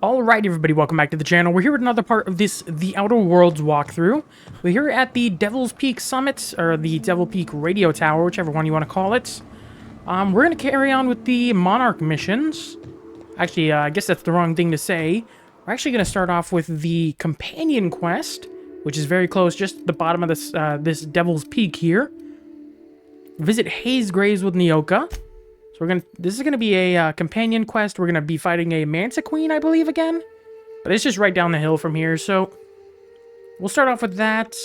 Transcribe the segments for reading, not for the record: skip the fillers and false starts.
Alright everybody, welcome back to the channel. We're here with another part of this The Outer Worlds walkthrough. We're here at the Devil's Peak Summit, or the Devil Peak Radio Tower, whichever one you want to call it. We're going to carry on with the Monarch missions. Actually, I guess that's the wrong thing to say. We're actually going to start off with the Companion Quest, which is very close, just at the bottom of this, this Devil's Peak here. Visit Hayes Graves with Nyoka. So this is gonna be a companion quest. We're gonna be fighting a Manta Queen, I believe, again. But it's just right down the hill from here, so we'll start off with that.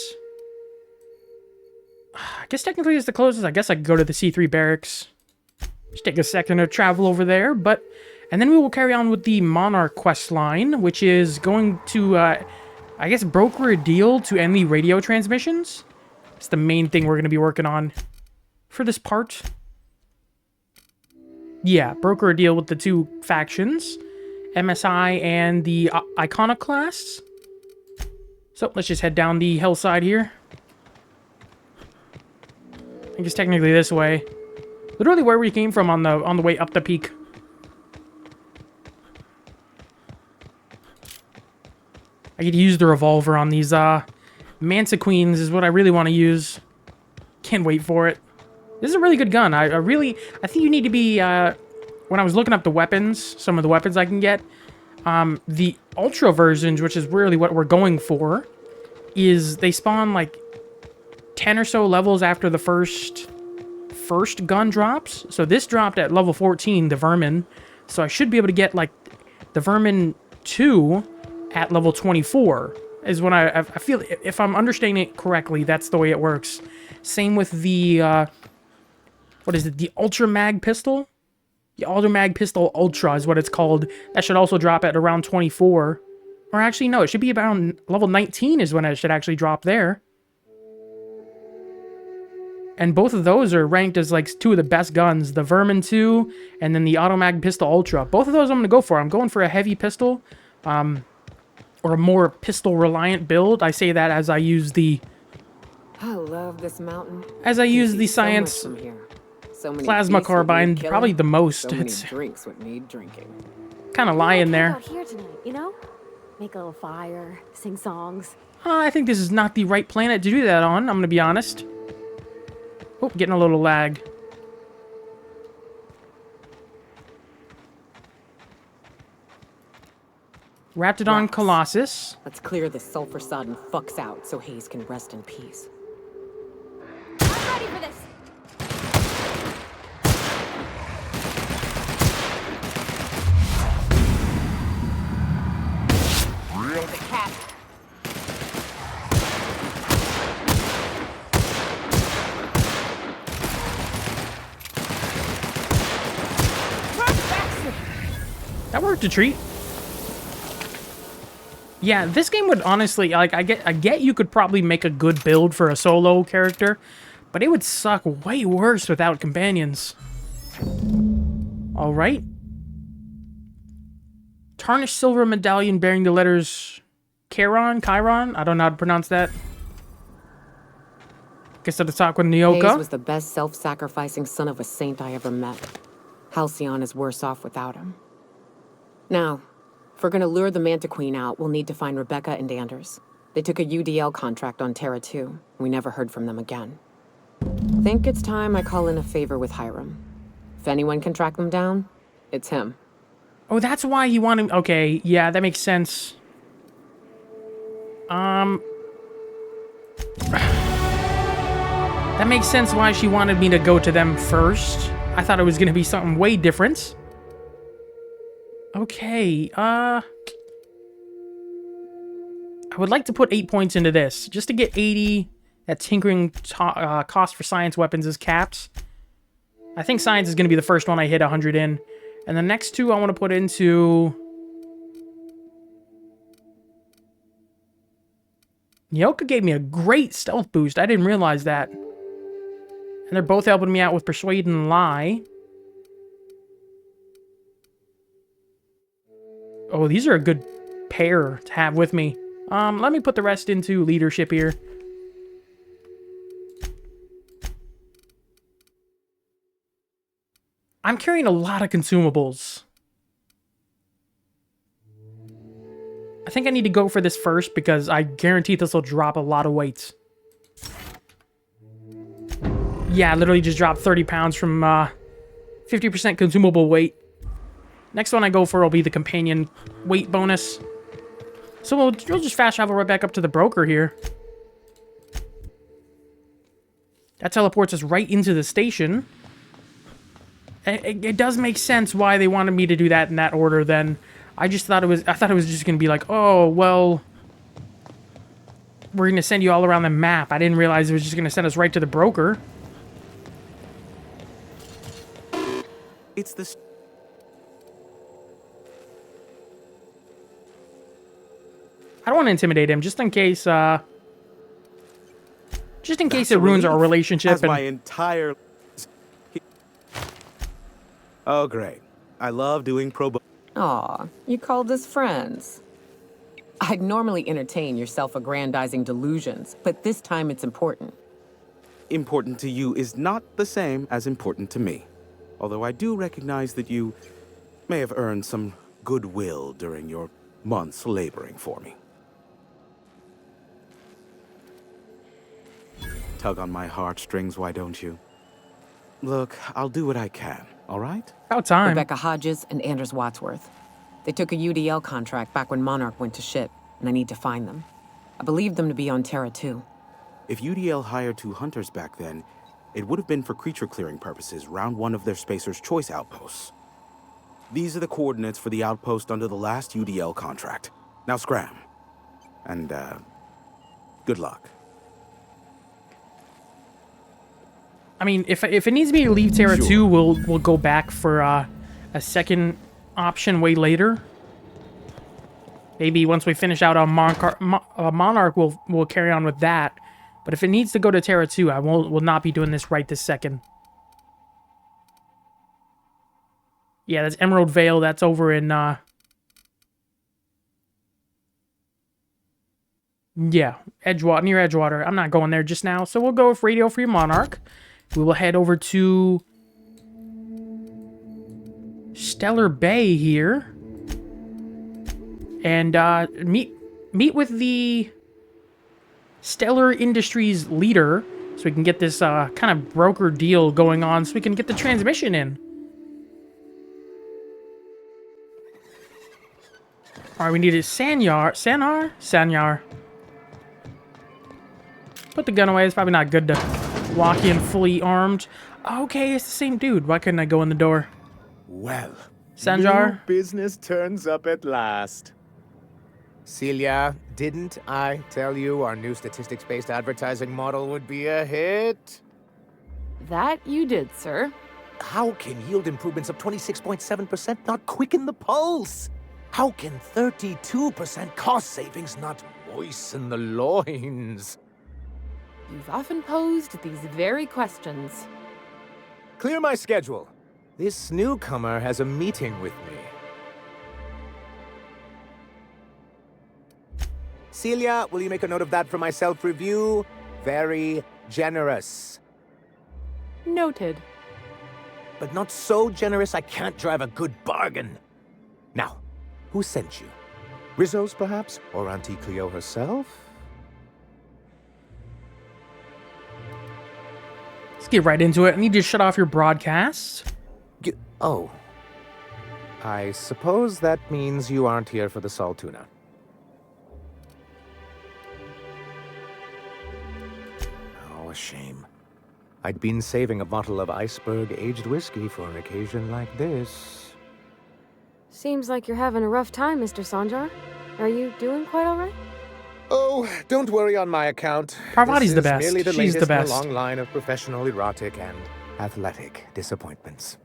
I guess technically it's the closest. I guess I could go to the C3 barracks. Just take a second to travel over there, and then we will carry on with the Monarch quest line, which is going to, I guess, broker a deal to end the radio transmissions. It's the main thing we're gonna be working on for this part. Yeah, broker a deal with the two factions, MSI and the Iconoclasts. So, let's just head down the hillside here. I think it's technically this way. Literally where we came from on the way up the peak. I could use the revolver on these Manta Queens is what I really want to use. Can't wait for it. This is a really good gun. I think you need to be, when I was looking up the weapons, some of the weapons I can get, the Ultra versions, which is really what we're going for, is they spawn like 10 or so levels after the first gun drops. So this dropped at level 14, the Vermin. So I should be able to get like the Vermin 2 at level 24. Is when I feel, if I'm understanding it correctly, that's the way it works. Same with the, what is it? The Ultra Mag Pistol? The Ultra Mag Pistol Ultra is what it's called. That should also drop at around 24. Or actually, no, it should be around level 19 is when it should actually drop there. And both of those are ranked as like two of the best guns. The Vermin 2 and then the Auto Mag Pistol Ultra. Both of those I'm going to go for. I'm going for a heavy pistol. Or a more pistol-reliant build. I say that as I use the... I love this mountain. As I use the Science Plasma Carbine, probably the most. So many drinks would need drinking. Kind of lying there. Out here tonight, you know? Make a little fire, sing songs. I think this is not the right planet to do that on, I'm going to be honest. Oh, getting a little lag. Raptidon Colossus. Let's clear this sulfur-sodden fucks out so Hayes can rest in peace. I'm ready for this. There's a cat. That worked a treat. Yeah, this game would honestly, like, I get you could probably make a good build for a solo character, but it would suck way worse without companions. Alright. Tarnished silver medallion bearing the letters Chiron? I don't know how to pronounce that. Guess I'll talk with Nyoka. Hayes was the best self-sacrificing son of a saint I ever met. Halcyon is worse off without him. Now, if we're gonna lure the Manta Queen out, we'll need to find Rebecca and Anders. They took a UDL contract on Terra 2. We never heard from them again. Think it's time I call in a favor with Hiram. If anyone can track them down, it's him. Oh, that's why he wanted... Okay, yeah, that makes sense. That makes sense why she wanted me to go to them first. I thought it was gonna be something way different. Okay, I would like to put 8 points into this, just to get 80. That tinkering cost for science weapons is capped. I think science is going to be the first one I hit 100 in. And the next two I want to put into... Nyoka gave me a great stealth boost. I didn't realize that. And they're both helping me out with Persuade and Lie. Oh, these are a good pair to have with me. Let me put the rest into leadership here. I'm carrying a lot of consumables. I think I need to go for this first because I guarantee this will drop a lot of weight. Yeah, literally just dropped 30 pounds from 50% consumable weight. Next one I go for will be the companion weight bonus. So we'll just fast travel right back up to the broker here. That teleports us right into the station. It does make sense why they wanted me to do that in that order then. I thought it was just gonna be like, oh well, we're gonna send you all around the map. I didn't realize it was just gonna send us right to the broker. It's this. I don't want to intimidate him, just in case it ruins our relationship. As my entire. Oh, great! I love doing pro bono. Aw, you called us friends. I'd normally entertain your self-aggrandizing delusions, but this time it's important. Important to you is not the same as important to me. Although I do recognize that you may have earned some goodwill during your months laboring for me. Tug on my heartstrings, why don't you? Look, I'll do what I can, all right? About time. Rebecca Hodges and Anders Wadsworth. They took a UDL contract back when Monarch went to ship, and I need to find them. I believe them to be on Terra 2. If UDL hired 2 hunters back then, it would have been for creature clearing purposes round one of their Spacer's Choice outposts. These are the coordinates for the outpost under the last UDL contract. Now scram. And, good luck. I mean, if it needs me to leave Terra Sure. 2, we'll go back for a second option way later. Maybe once we finish out on Monarch, we'll carry on with that. But if it needs to go to Terra 2, I will not be doing this right this second. Yeah, that's Emerald Vale. That's over in yeah, Edgewater, near Edgewater. I'm not going there just now, so we'll go with Radio Free Monarch. We will head over to Stellar Bay here and meet with the Stellar Industries leader so we can get this kind of broker deal going on so we can get the transmission in. All right, we need a Sanyar. Put the gun away. It's probably not good to walk in fully armed. Okay, it's the same dude. Why couldn't I go in the door? Well, Sanjar? new business turns up at last. Celia, didn't I tell you our new statistics-based advertising model would be a hit? That you did, sir. How can yield improvements of 26.7% not quicken the pulse? How can 32% cost savings not moisten the loins? You've often posed these very questions. Clear my schedule. This newcomer has a meeting with me. Celia, will you make a note of that for my self-review? Very generous. Noted. But not so generous I can't drive a good bargain. Now, who sent you? Rizzo's, perhaps? Or Auntie Cleo herself? Let's get right into it. I need you to shut off your broadcast. Oh. I suppose that means you aren't here for the Saltuna. Oh, a shame. I'd been saving a bottle of iceberg-aged whiskey for an occasion like this. Seems like you're having a rough time, Mr. Sanjar. Are you doing quite all right? Oh, don't worry on my account. Parvati's This the is best. merely the She's the latest in a best. long line of professional erotic and athletic disappointments.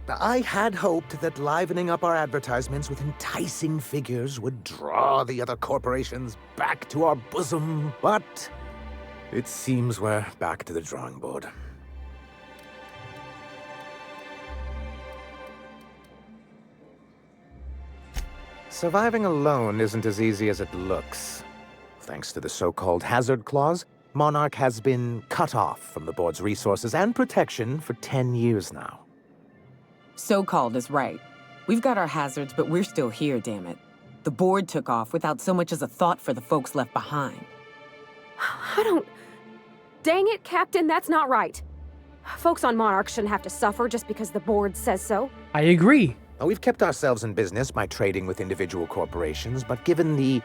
I had hoped that livening up our advertisements with enticing figures would draw the other corporations back to our bosom, but it seems we're back to the drawing board. Surviving alone isn't as easy as it looks. Thanks to the so-called hazard clause, Monarch has been cut off from the board's resources and protection for 10 years now. So-called is right. We've got our hazards, but we're still here, damn it. The board took off without so much as a thought for the folks left behind. I don't... Dang it, Captain, that's not right. Folks on Monarch shouldn't have to suffer just because the board says so. I agree. Now, we've kept ourselves in business by trading with individual corporations, but given the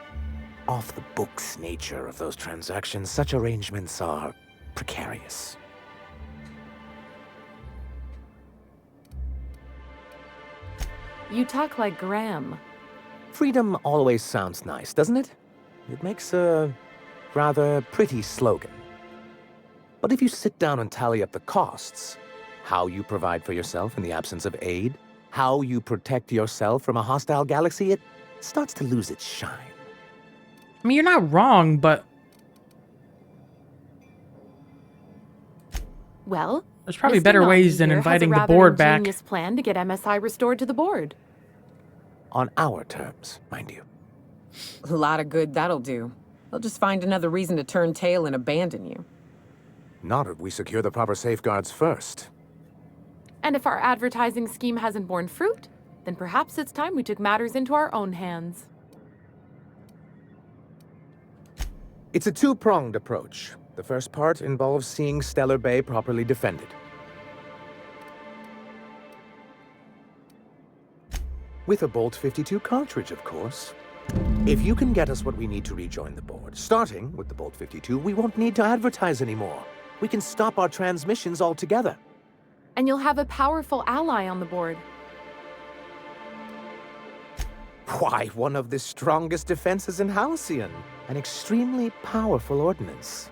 off-the-books nature of those transactions, such arrangements are precarious. You talk like Graham. Freedom always sounds nice, doesn't it? It makes a rather pretty slogan. But if you sit down and tally up the costs, how you provide for yourself in the absence of aid, how you protect yourself from a hostile galaxy, it starts to lose its shine. I mean, you're not wrong, but Well, there's probably Mr. better Naughty ways than here has a inviting the rather board back. ingenious plan to get MSI restored to the board. On our terms, mind you. A lot of good that'll do. They'll just find another reason to turn tail and abandon you. Not if we secure the proper safeguards first. And if our advertising scheme hasn't borne fruit, then perhaps it's time we took matters into our own hands. It's a two-pronged approach. The first part involves seeing Stellar Bay properly defended. With a Bolt 52 cartridge, of course. If you can get us what we need to rejoin the board, starting with the Bolt 52, we won't need to advertise anymore. We can stop our transmissions altogether. And you'll have a powerful ally on the board. Why, one of the strongest defenses in Halcyon. An extremely powerful ordnance.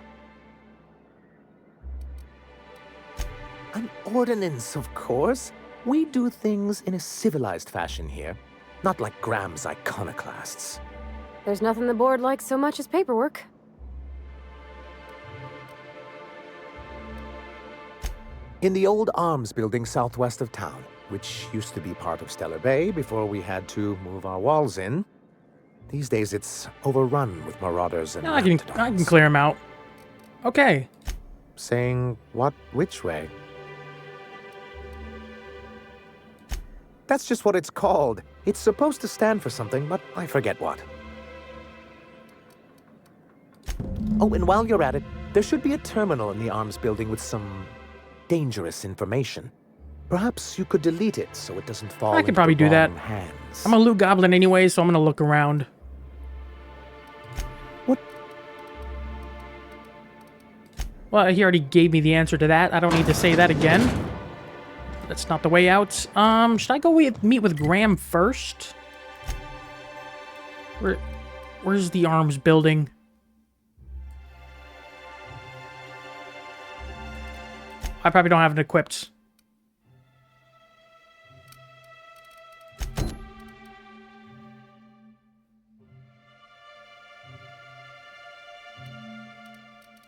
An ordnance, of course. We do things in a civilized fashion here, not like Graham's iconoclasts. There's nothing the board likes so much as paperwork. In the old arms building southwest of town, which used to be part of Stellar Bay before we had to move our walls in, these days it's overrun with marauders and No, I can mastodons. clear him out. Okay. Saying what which way? That's just what it's called. It's supposed to stand for something, but I forget what. Oh, and while you're at it, there should be a terminal in the arms building with some dangerous information. Perhaps you could delete it so it doesn't fall I could into probably the do that. wrong hands. I'm a loot goblin anyway, so I'm gonna look around. What? Well, he already gave me the answer to that. I don't need to say that again. That's not the way out. Should I go meet with Graham first? Where's the arms building? I probably don't have it equipped.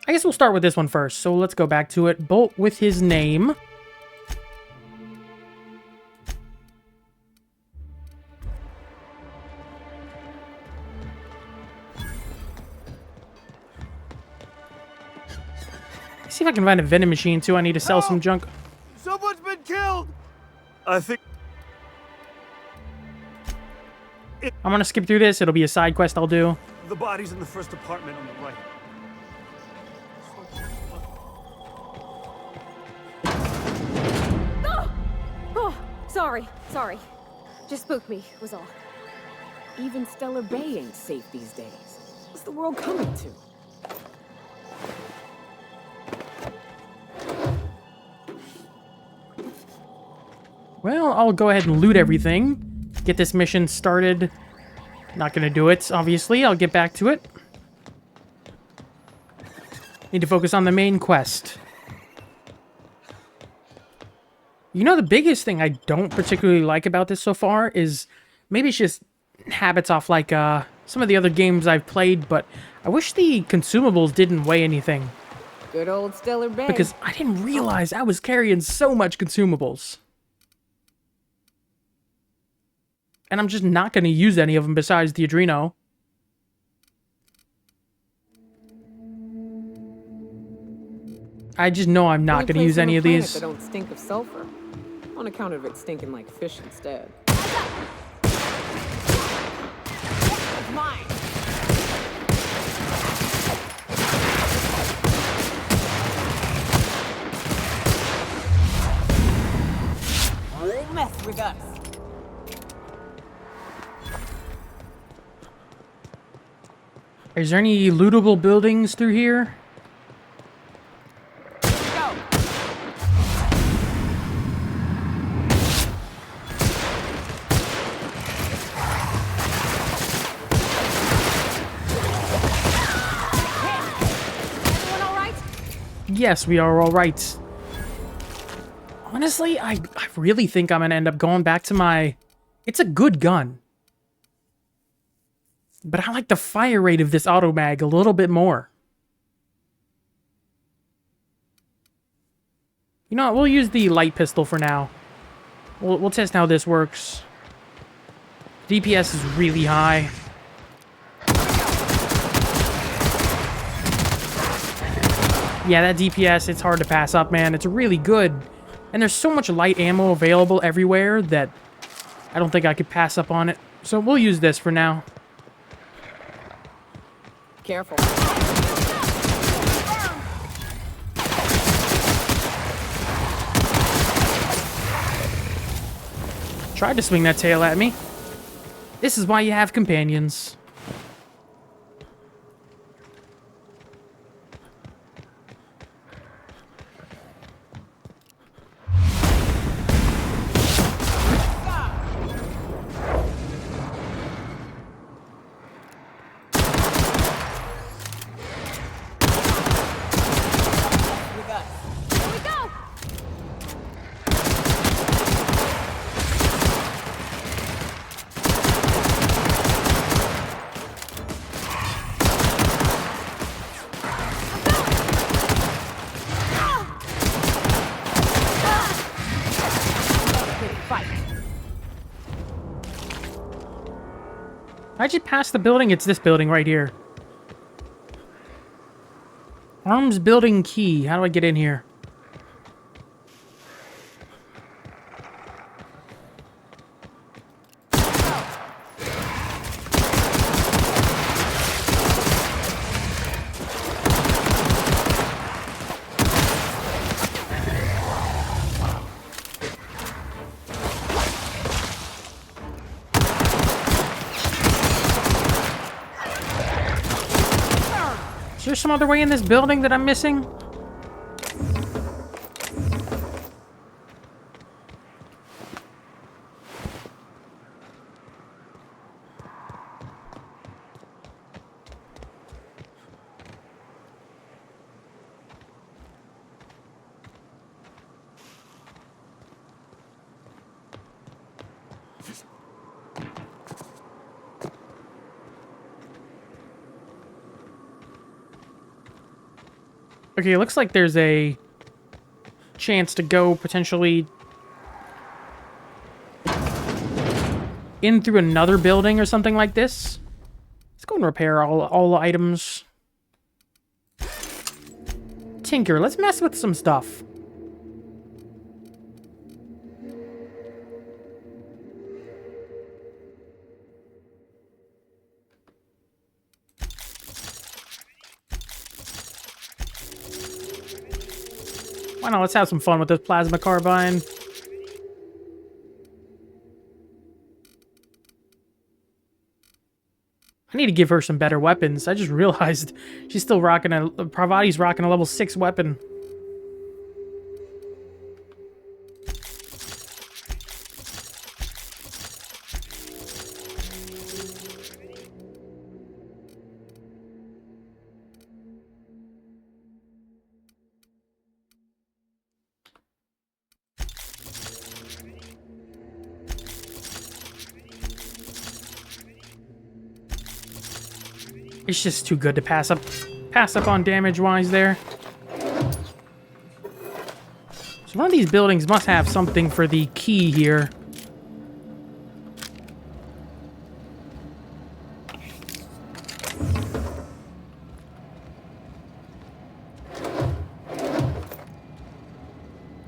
I guess we'll start with this one first. So let's go back to it. Bolt with his name. See if I can find a vending machine too. I need to sell some junk. Someone's been killed! I think... I'm gonna skip through this. It'll be a side quest I'll do. The body's in the first apartment on the right. Oh, sorry. Just spooked me, was all. Even Stellar Bay ain't safe these days. What's the world coming to? Well, I'll go ahead and loot everything. Get this mission started. Not gonna do it, obviously. I'll get back to it. Need to focus on the main quest. You know, the biggest thing I don't particularly like about this so far is maybe it's just habits off like some of the other games I've played, but I wish the consumables didn't weigh anything. Good old Stellar Bay. Because I didn't realize I was carrying so much consumables. And I'm just not going to use any of them besides the Adreno. I just know I'm not going to use any of these. That don't stink of sulfur. On account of it stinking like fish instead. Is there any lootable buildings through here? Go. Everyone all right? Yes, we are all right. Honestly, I really think I'm gonna end up going back to my... It's a good gun. But I like the fire rate of this auto mag a little bit more. You know what? We'll use the light pistol for now. We'll test how this works. DPS is really high. Yeah, that DPS, it's hard to pass up, man. It's really good. And there's so much light ammo available everywhere that I don't think I could pass up on it. So we'll use this for now. Careful. Tried to swing that tail at me. This is why you have companions. Here we go! I just passed the building. It's this building right here. Arms building key. How do I get in here? Is there some other way in this building that I'm missing? Okay, it looks like there's a chance to go potentially in through another building or something like this. Let's go and repair all items. Tinker, let's mess with some stuff. Why not? Let's have some fun with this plasma carbine. I need to give her some better weapons. I just realized she's still rocking Parvati's rocking a level 6 weapon. It's just too good to pass up on damage-wise there. So one of these buildings must have something for the key here.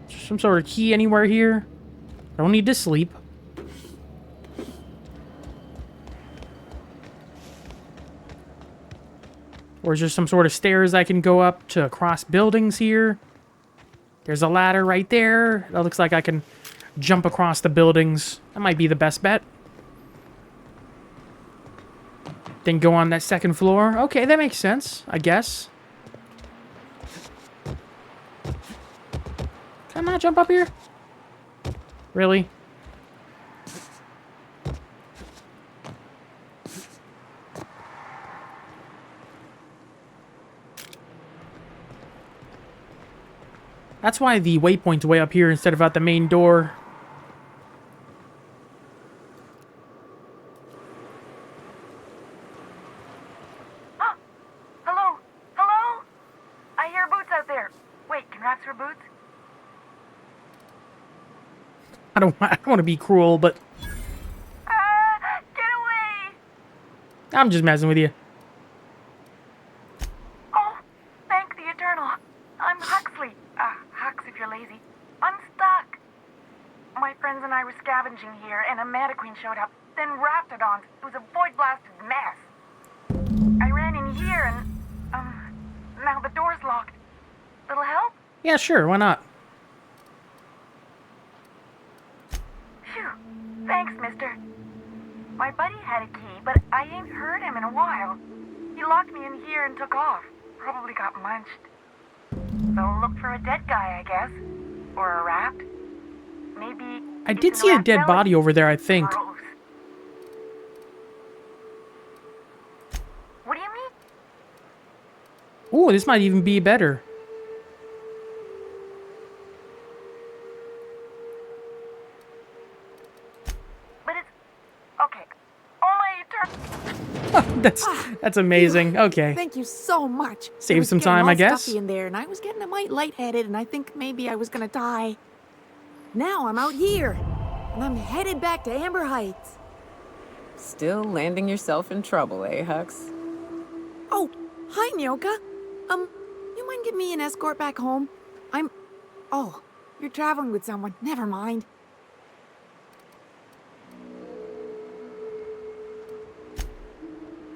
Some sort of key anywhere here? I don't need to sleep. Or is there some sort of stairs I can go up to cross buildings here? There's a ladder right there. That looks like I can jump across the buildings. That might be the best bet. Then go on that second floor. Okay, that makes sense, I guess. Can I not jump up here? Really? That's why the waypoint's way up here instead of at the main door. Hello? Hello? I hear boots out there. Wait, can rats wear boots? I don't want to be cruel, but Get away! I'm just messing with you. Oh, thank the Eternal. I'm Huxley. Hux if you're lazy. I'm stuck. My friends and I were scavenging here, and a Manta Queen showed up. Then Raptidons. It was a void-blasted mess. I ran in here, and, now the door's locked. Little help? Yeah, sure, why not? Phew. Thanks, mister. My buddy had a key, but I ain't heard him in a while. He locked me in here and took off. Probably got munched. So look for a dead guy, I guess. Or a rat. Maybe... I it's did in see a rat dead belly. body over there, I think. Gross. What do you mean? Ooh, this might even be better. But it's... Okay. Oh my eternal... That's amazing. Okay. Thank you so much. Save It was some getting time, all I guess. stuffy in there, and I was getting a mite lightheaded, and I think maybe I was gonna die. Now I'm out here, and I'm headed back to Amber Heights. Still landing yourself in trouble, eh, Hux? Oh, hi, Nyoka. You mind giving me an escort back home? Oh, you're traveling with someone. Never mind.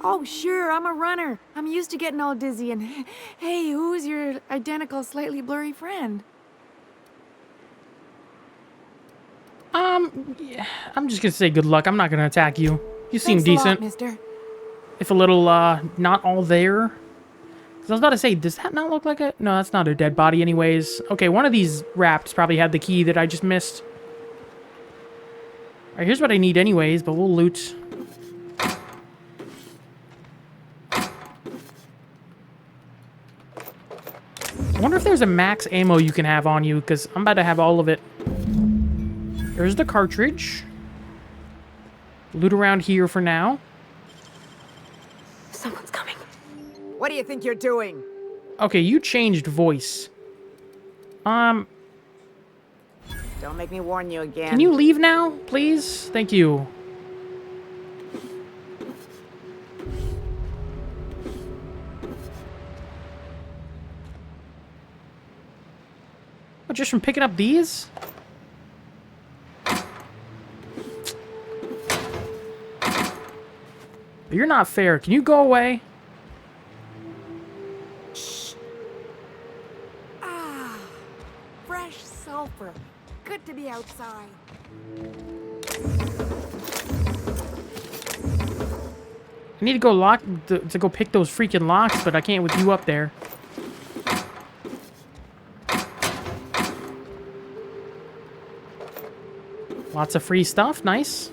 Oh, sure, I'm a runner. I'm used to getting all dizzy, and hey, who's your identical, slightly blurry friend? Yeah, I'm just gonna say good luck. I'm not gonna attack you. You seem Thanks a lot, decent. mister. If a little, not all there. 'Cause I was about to say, does that not look like a... No, that's not a dead body anyways. Okay, one of these raps probably had the key that I just missed. Alright, here's what I need anyways, but we'll loot. I wonder if there's a max ammo you can have on you, because I'm about to have all of it. There's the cartridge. Loot around here for now. Someone's coming. What do you think you're doing? Okay, you changed voice. Don't make me warn you again. Can you leave now, please? Thank you. Oh, just from picking up these? You're not fair. Can you go away? Fresh sulfur. Good to be outside. I need to go to go pick those freaking locks, but I can't with you up there. Lots of free stuff. Nice.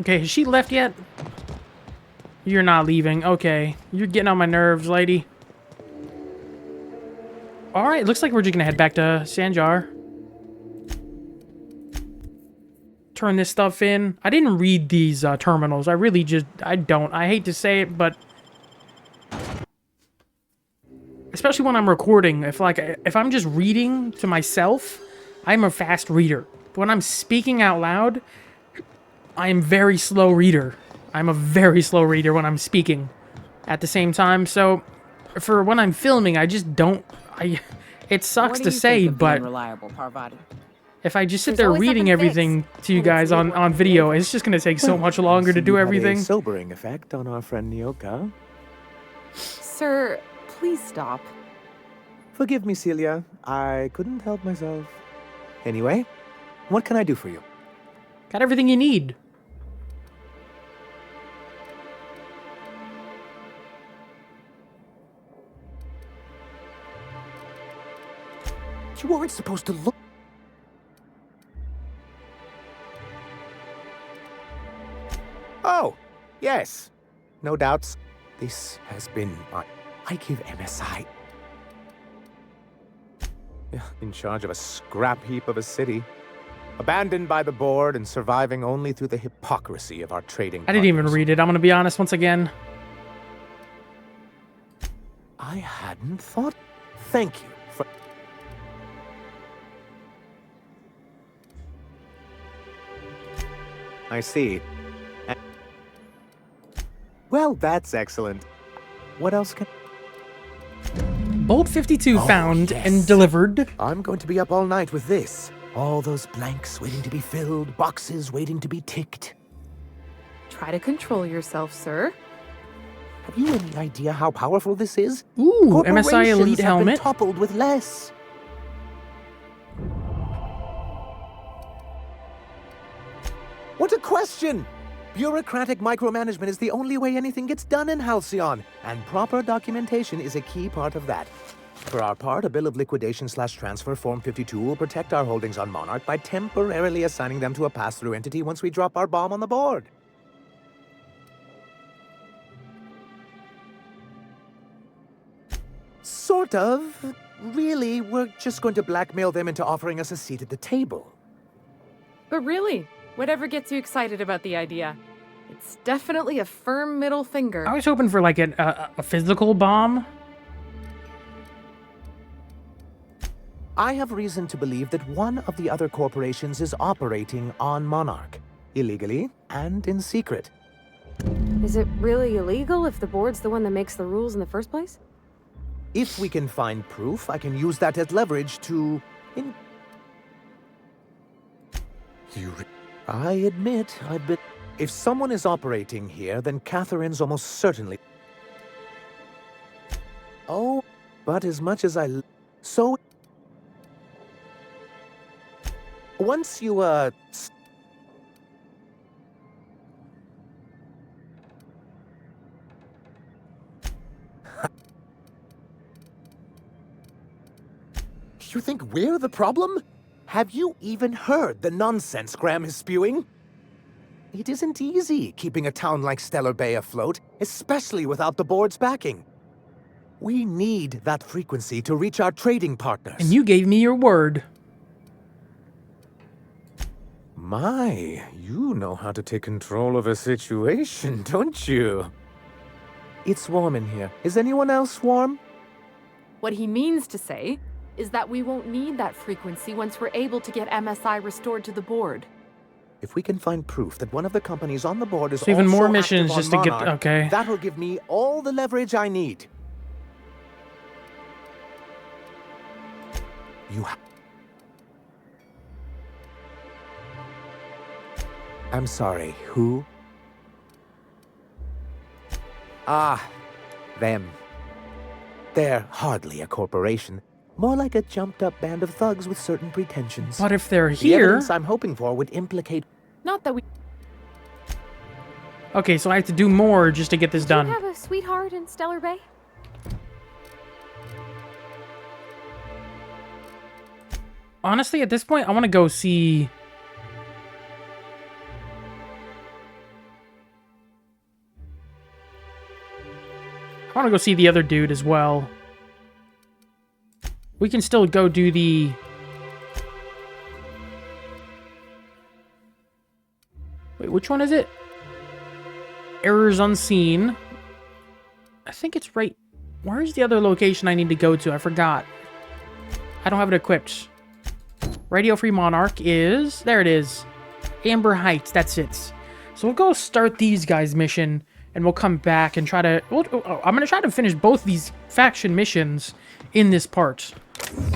Okay, has she left yet? You're not leaving. Okay. You're getting on my nerves, lady. Alright, looks like we're just gonna head back to Sanjar. turn this stuff in. I didn't read these terminals. I really just, I don't. I hate to say it, but especially when I'm recording, if I'm just reading to myself, I'm a fast reader. But when I'm speaking out loud, I am very slow reader. I'm a very slow reader when I'm speaking at the same time. So for when I'm filming, I just don't. It sucks to say, but Reliable, Parvati? if I just sit There's there always reading something everything to you and it's guys you on working video, it's just gonna take so much longer to do everything. Had a sobering effect on our friend Nyoka. Sir, please stop. Forgive me, Celia. I couldn't help myself. Anyway, what can I do for you? Got everything you need. You weren't supposed to look. Oh, yes. No doubts. This has been I give MSI. In charge of a scrap heap of a city. Abandoned by the board and surviving only through the hypocrisy of our trading I didn't even partners. read it. I'm gonna be honest once again. I hadn't thought. Thank you for. I see. Well, that's excellent. What else can... Bolt 52 found yes. and delivered. I'm going to be up all night with this. All those blanks waiting to be filled, boxes waiting to be ticked. Try to control yourself, sir. Have you any idea how powerful this is? Ooh, MSI Corporations Elite have helmet. been toppled with less. What a question! Bureaucratic micromanagement is the only way anything gets done in Halcyon, and proper documentation is a key part of that. For our part, a bill of liquidation/transfer Form 52 will protect our holdings on Monarch by temporarily assigning them to a pass-through entity once we drop our bomb on the board. Sort of. Really, we're just going to blackmail them into offering us a seat at the table. But really, whatever gets you excited about the idea. It's definitely a firm middle finger. I was hoping for like a physical bomb. I have reason to believe that one of the other corporations is operating on Monarch, illegally and in secret. Is it really illegal if the board's the one that makes the rules in the first place? If we can find proof, I can use that as leverage to... I admit, I've been... If someone is operating here, then Catherine's almost certainly... Oh, but as much as I... So... Once you, You think we're the problem? Have you even heard the nonsense Graham is spewing? It isn't easy keeping a town like Stellar Bay afloat, especially without the board's backing. We need that frequency to reach our trading partners. And you gave me your word. My, you know how to take control of a situation, don't you? It's warm in here. Is anyone else warm? What he means to say is that we won't need that frequency once we're able to get MSI restored to the board. If we can find proof that one of the companies on the board is So even also more active missions on just to get... Monarch, Okay. that'll give me all the leverage I need. You I'm sorry, who? Ah, them. They're hardly a corporation. More like a jumped-up band of thugs with certain pretensions. But if they're The here... evidence I'm hoping for would implicate... Not that we... Okay, so I have to do more just to get this Do you done. have a sweetheart in Stellar Bay? Honestly, at this point, I want to go see... I want to go see the other dude as well. We can still go do the... Wait, which one is it? Errors unseen. I think it's right... Where's the other location I need to go to? I forgot. I don't have it equipped. Radio Free Monarch is... There it is. Amber Heights, that's it. So we'll go start these guys' mission, and we'll come back and try to... I'm going to try to finish both these faction missions in this part.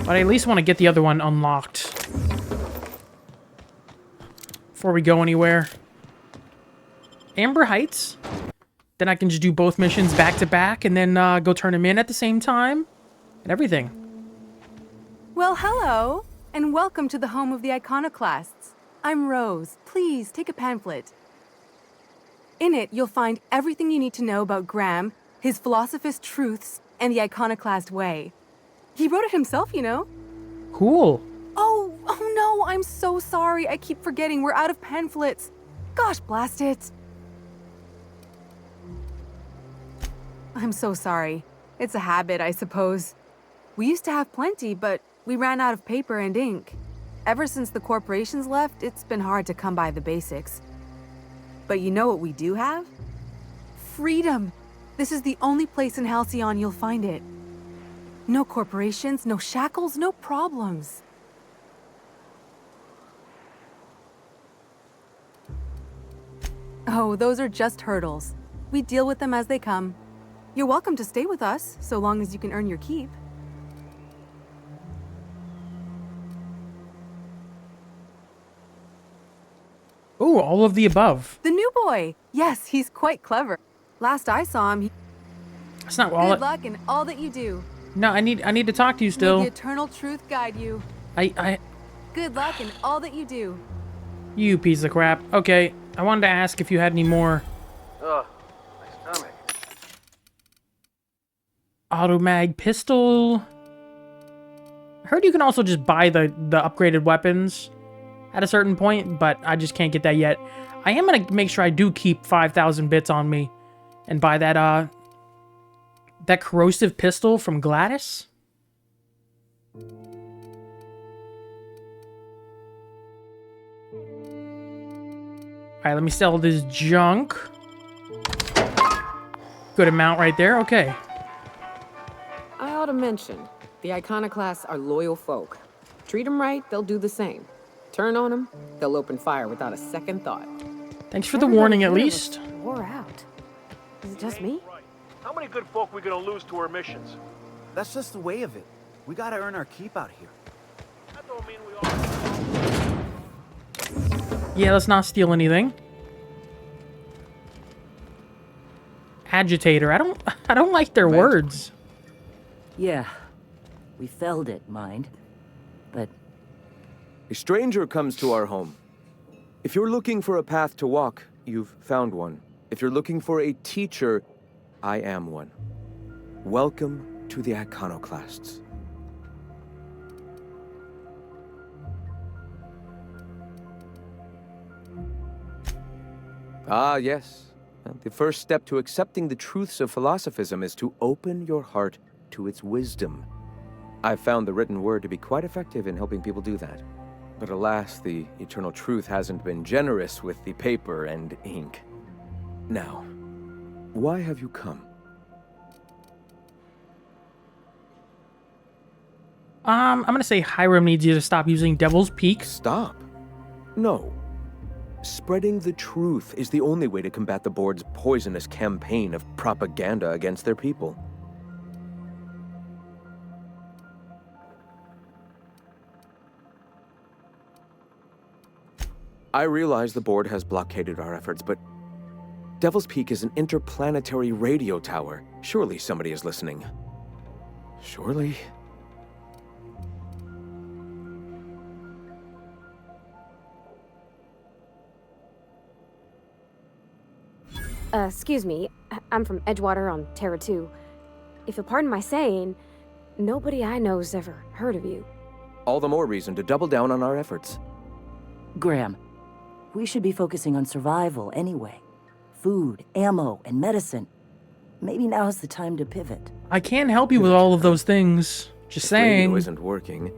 But I at least want to get the other one unlocked before we go anywhere. Amber Heights. Then I can just do both missions back to back and then go turn them in at the same time and everything. Well, hello, and welcome to the home of the Iconoclasts. I'm Rose. Please take a pamphlet. In it, you'll find everything you need to know about Graham, his philosophist truths, and the Iconoclast way. He wrote it himself, you know. Cool. Oh no, I'm so sorry. I keep forgetting we're out of pamphlets. Gosh, blast it. I'm so sorry. It's a habit, I suppose. We used to have plenty, but we ran out of paper and ink. Ever since the corporations left, it's been hard to come by the basics. But you know what we do have? Freedom! This is the only place in Halcyon you'll find it. No corporations, no shackles, no problems. Oh, those are just hurdles. We deal with them as they come. You're welcome to stay with us, so long as you can earn your keep. Ooh, all of the above. The new boy! Yes, he's quite clever. Last I saw him, That's not all. Good luck in all that you do. No, I need to talk to you still. May the eternal truth guide you. Good luck in all that you do. You piece of crap. Okay, I wanted to ask if you had any more. Ugh, my stomach. Automag pistol. I heard you can also just buy the upgraded weapons at a certain point, but I just can't get that yet. I am gonna make sure I do keep 5,000 bits on me and buy that that corrosive pistol from Gladys. Alright, let me sell this junk. Good amount right there, okay. I ought to mention, the Iconoclasts are loyal folk. Treat them right, they'll do the same. Turn on them, they'll open fire without a second thought. Thanks for the warning, at least. Wore out. Is it just me? How many good folk we gonna lose to our missions? That's just the way of it. We gotta earn our keep out here. That don't mean we all... Yeah, let's not steal anything. Agitator. I don't like their words. Yeah, we felled it, mind. But a stranger comes to our home. If you're looking for a path to walk, you've found one. If you're looking for a teacher, I am one. Welcome to the Iconoclasts. Ah, yes. The first step to accepting the truths of philosophism is to open your heart to its wisdom. I've found the written word to be quite effective in helping people do that. But alas, the eternal truth hasn't been generous with the paper and ink. Now, why have you come? I'm gonna say Hiram needs you to stop using Devil's Peak. Stop? No. Spreading the truth is the only way to combat the board's poisonous campaign of propaganda against their people. I realize the board has blockaded our efforts, but Devil's Peak is an interplanetary radio tower. Surely somebody is listening. Surely? Excuse me. I'm from Edgewater on Terra 2. If you'll pardon my saying, nobody I know's ever heard of you. All the more reason to double down on our efforts. Graham, we should be focusing on survival anyway. Food, ammo, and medicine. Maybe now's the time to pivot. I can't help you with all of those things. Just saying. Radio isn't working.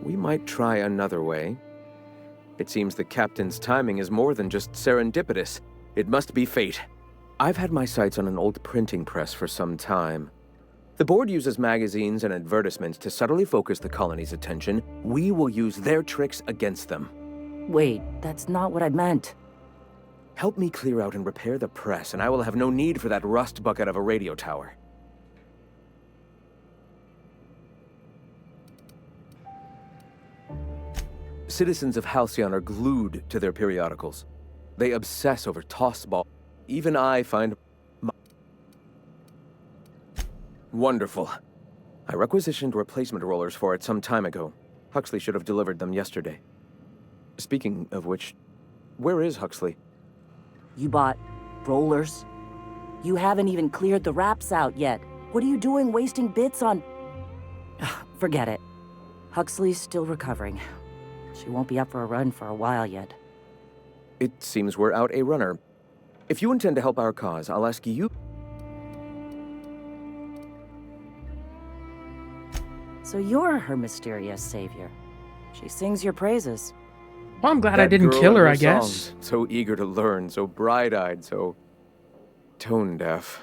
We might try another way. It seems the captain's timing is more than just serendipitous. It must be fate. I've had my sights on an old printing press for some time. The board uses magazines and advertisements to subtly focus the colony's attention. We will use their tricks against them. Wait, that's not what I meant. Help me clear out and repair the press, and I will have no need for that rust bucket of a radio tower. Citizens of Halcyon are glued to their periodicals. They obsess over tossball. Even I find... Wonderful. I requisitioned replacement rollers for it some time ago. Huxley should have delivered them yesterday. Speaking of which, where is Huxley? You bought rollers? You haven't even cleared the wraps out yet. What are you doing wasting bits on... Forget it. Huxley's still recovering. She won't be up for a run for a while yet. It seems we're out a runner. If you intend to help our cause, I'll ask you... So you're her mysterious savior. She sings your praises. Well, I'm glad I didn't kill her, I guess. Songs, so eager to learn, so bright-eyed, so tone-deaf.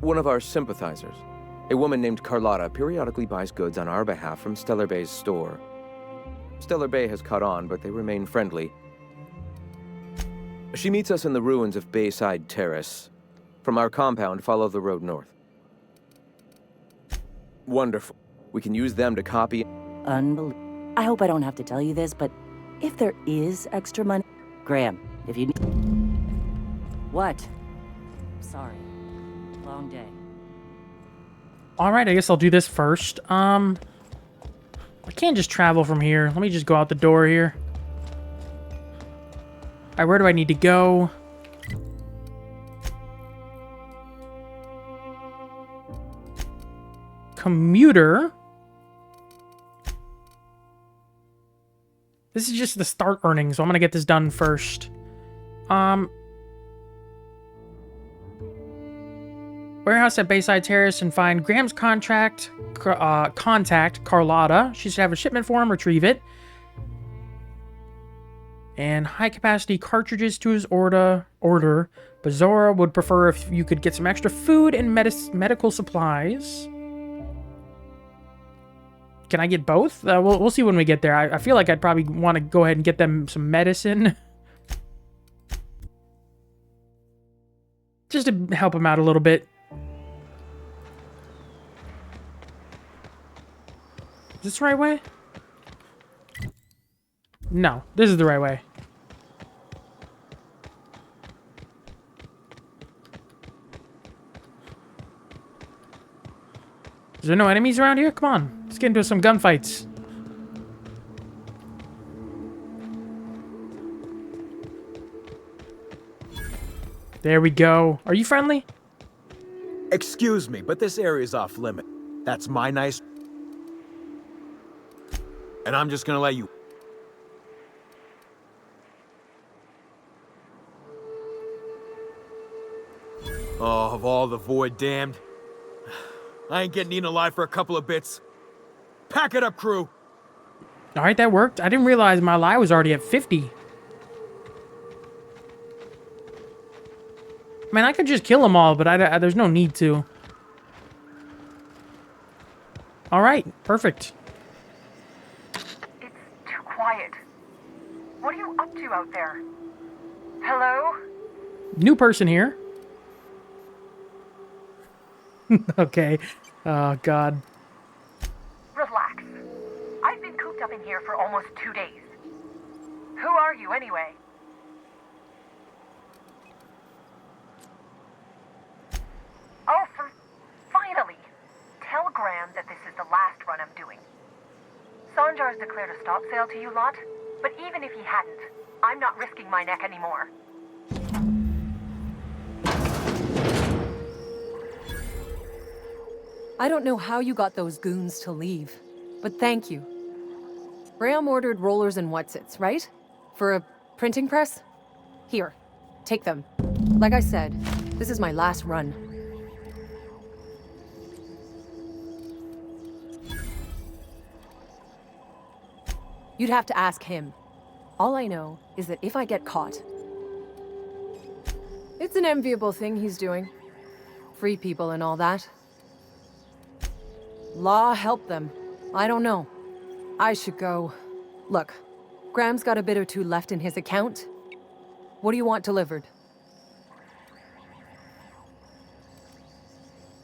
One of our sympathizers, a woman named Carlotta, periodically buys goods on our behalf from Stellar Bay's store. Stellar Bay has caught on, but they remain friendly. She meets us in the ruins of Bayside Terrace. From our compound, follow the road north. Wonderful. We can use them to copy... Unbelievable. I hope I don't have to tell you this, but if there is extra money... Graham, if you need... What? Sorry. Long day. Alright, I guess I'll do this first. I can't just travel from here. Let me just go out the door here. Alright, where do I need to go? Commuter. This is just the start earnings, so I'm gonna get this done first. Warehouse at Bayside Terrace and find Graham's contact Carlotta. She should have a shipment for him, retrieve it. And high-capacity cartridges to his order. Bazora would prefer if you could get some extra food and medical supplies. Can I get both? We'll see when we get there. I feel like I'd probably want to go ahead and get them some medicine. Just to help him out a little bit. Is this the right way? No, this is the right way. Is there no enemies around here? Come on, let's get into some gunfights. There we go. Are you friendly? Excuse me, but this area's off limit. That's my nice... And I'm just gonna let you... Oh, of all the void damned. I ain't getting eaten alive for a couple of bits. Pack it up, crew! Alright, that worked. I didn't realize my lie was already at 50. I mean, I could just kill them all, but there's no need to. Alright, perfect. It's too quiet. What are you up to out there? Hello? New person here. Okay. Oh, God. Relax. I've been cooped up in here for almost 2 days. Who are you, anyway? Oh, finally! Tell Graham that this is the last run I'm doing. Sanjar's declared a stop sale to you lot, but even if he hadn't, I'm not risking my neck anymore. I don't know how you got those goons to leave, but thank you. Graham ordered rollers and whatsits, right? For a printing press? Here, take them. Like I said, this is my last run. You'd have to ask him. All I know is that if I get caught, it's an enviable thing he's doing. Free people and all that. Law help them. I don't know. I should go. Look, Graham's got a bit or two left in his account. What do you want delivered?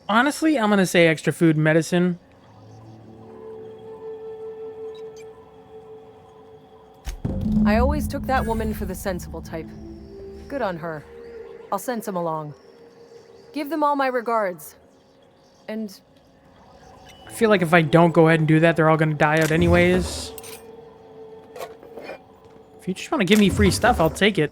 Honestly, I'm gonna say extra food and medicine. I always took that woman for the sensible type. Good on her. I'll send some along. Give them all my regards. And I feel like if I don't go ahead and do that, they're all gonna die out anyways. If you just want to give me free stuff, I'll take it.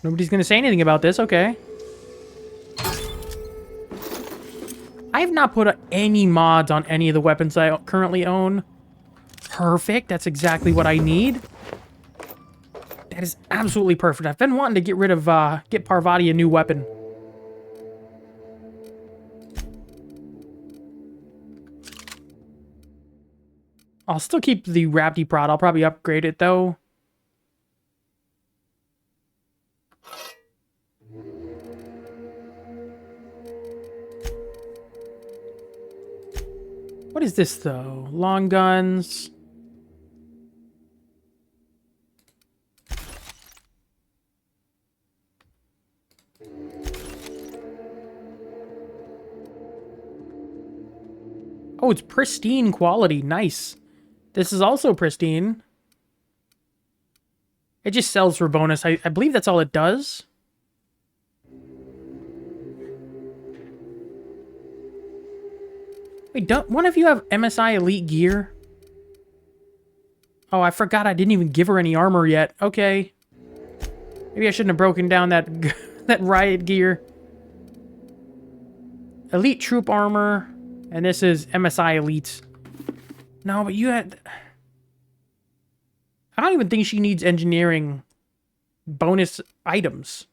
Nobody's gonna say anything about this, okay. I have not put any mods on any of the weapons I currently own. Perfect, that's exactly what I need. That is absolutely perfect. I've been wanting to get rid of, get Parvati a new weapon. I'll still keep the Rapti Prod. I'll probably upgrade it, though. What is this, though? Long guns. Oh, it's pristine quality. Nice. This is also pristine. It just sells for bonus. I believe that's all it does. Wait, don't one of you have MSI Elite gear? Oh, I forgot I didn't even give her any armor yet. Okay. Maybe I shouldn't have broken down that that riot gear. Elite troop armor. And this is MSI Elite. No, but you had... I don't even think she needs engineering bonus items.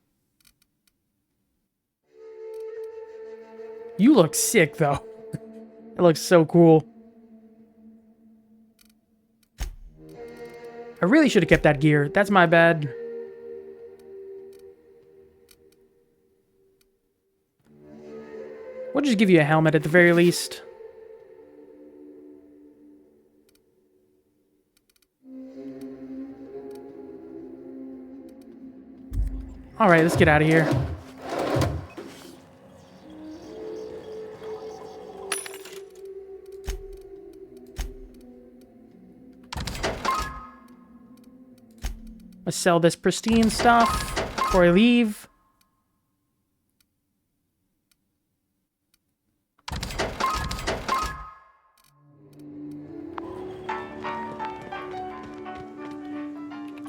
You look sick, though. It looks so cool. I really should have kept that gear. That's my bad. We'll just give you a helmet at the very least. Alright, let's get out of here. Let's sell this pristine stuff before I leave.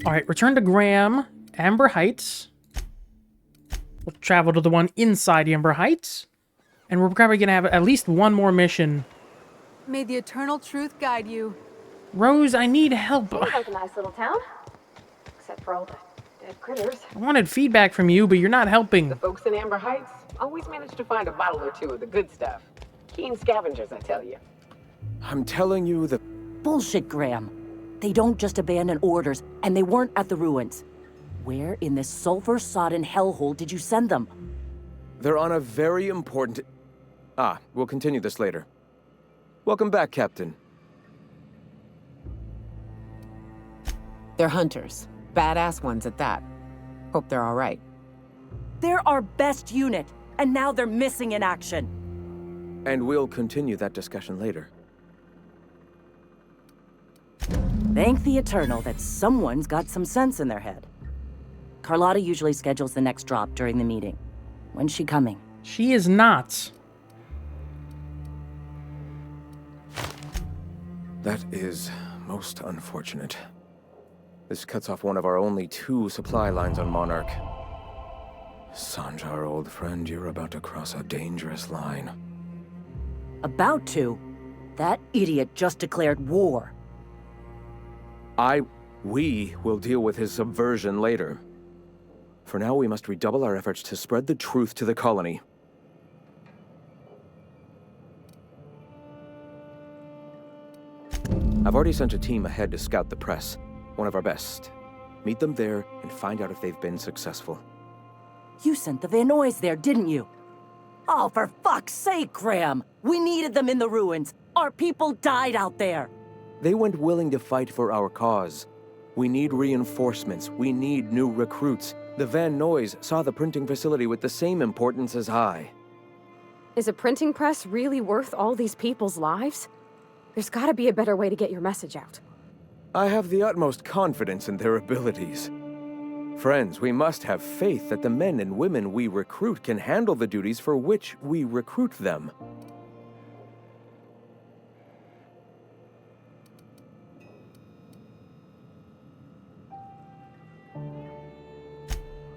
Alright, return to Graham, Amber Heights. We'll travel to the one inside Amber Heights. And we're probably going to have at least one more mission. May the eternal truth guide you. Rose, I need help. Seems like a nice little town. Except for all the dead critters. I wanted feedback from you, but you're not helping. The folks in Amber Heights always manage to find a bottle or two of the good stuff. Keen scavengers, I tell you. I'm telling you, the... Bullshit, Graham. They don't just abandon orders, and they weren't at the ruins. Where in this sulfur-sodden hellhole did you send them? They're on a very important... Ah, we'll continue this later. Welcome back, Captain. They're hunters. Badass ones at that. Hope they're all right. They're our best unit, and now they're missing in action. And we'll continue that discussion later. Thank the Eternal that someone's got some sense in their head. Carlotta usually schedules the next drop during the meeting. When's she coming? She is not. That is most unfortunate. This cuts off one of our only 2 supply lines on Monarch. Sanjar, old friend, you're about to cross a dangerous line. About to? That idiot just declared war. We will deal with his subversion later. For now, we must redouble our efforts to spread the truth to the colony. I've already sent a team ahead to scout the press, one of our best. Meet them there and find out if they've been successful. You sent the Van Noys there, didn't you? Oh, for fuck's sake, Graham! We needed them in the ruins. Our people died out there. They went willing to fight for our cause. We need reinforcements. We need new recruits. The Van Noys saw the printing facility with the same importance as I. Is a printing press really worth all these people's lives? There's gotta be a better way to get your message out. I have the utmost confidence in their abilities. Friends, we must have faith that the men and women we recruit can handle the duties for which we recruit them.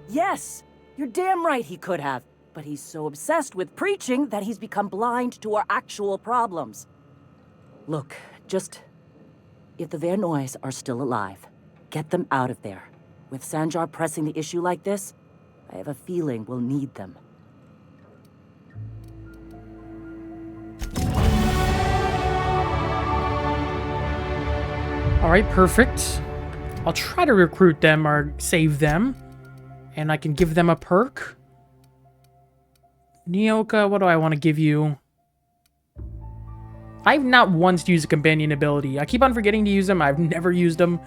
Yes, you're damn right he could have. But he's so obsessed with preaching that he's become blind to our actual problems. Look, just... if the Van Noys are still alive, get them out of there. With Sanjar pressing the issue like this, I have a feeling we'll need them. All right, perfect. I'll try to recruit them or save them. And I can give them a perk. Nyoka, what do I want to give you? I've not once used a companion ability. I keep on forgetting to use them. I've never used them.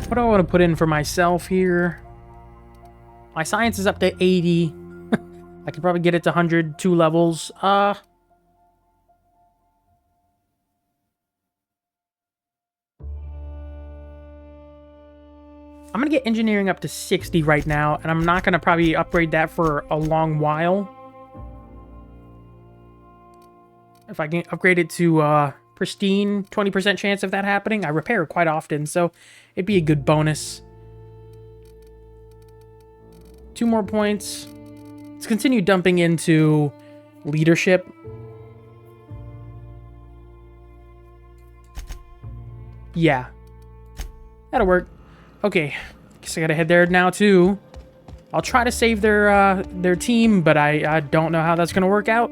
What do I want to put in for myself here? My science is up to 80. I could probably get it to 100, 2 levels. I'm going to get engineering up to 60 right now, and I'm not going to probably upgrade that for a long while. If I can upgrade it to pristine, 20% chance of that happening. I repair quite often, so it'd be a good bonus. 2 more points. Let's continue dumping into leadership. Yeah. That'll work. Okay. Guess I gotta head there now, too. I'll try to save their team, but I don't know how that's gonna work out.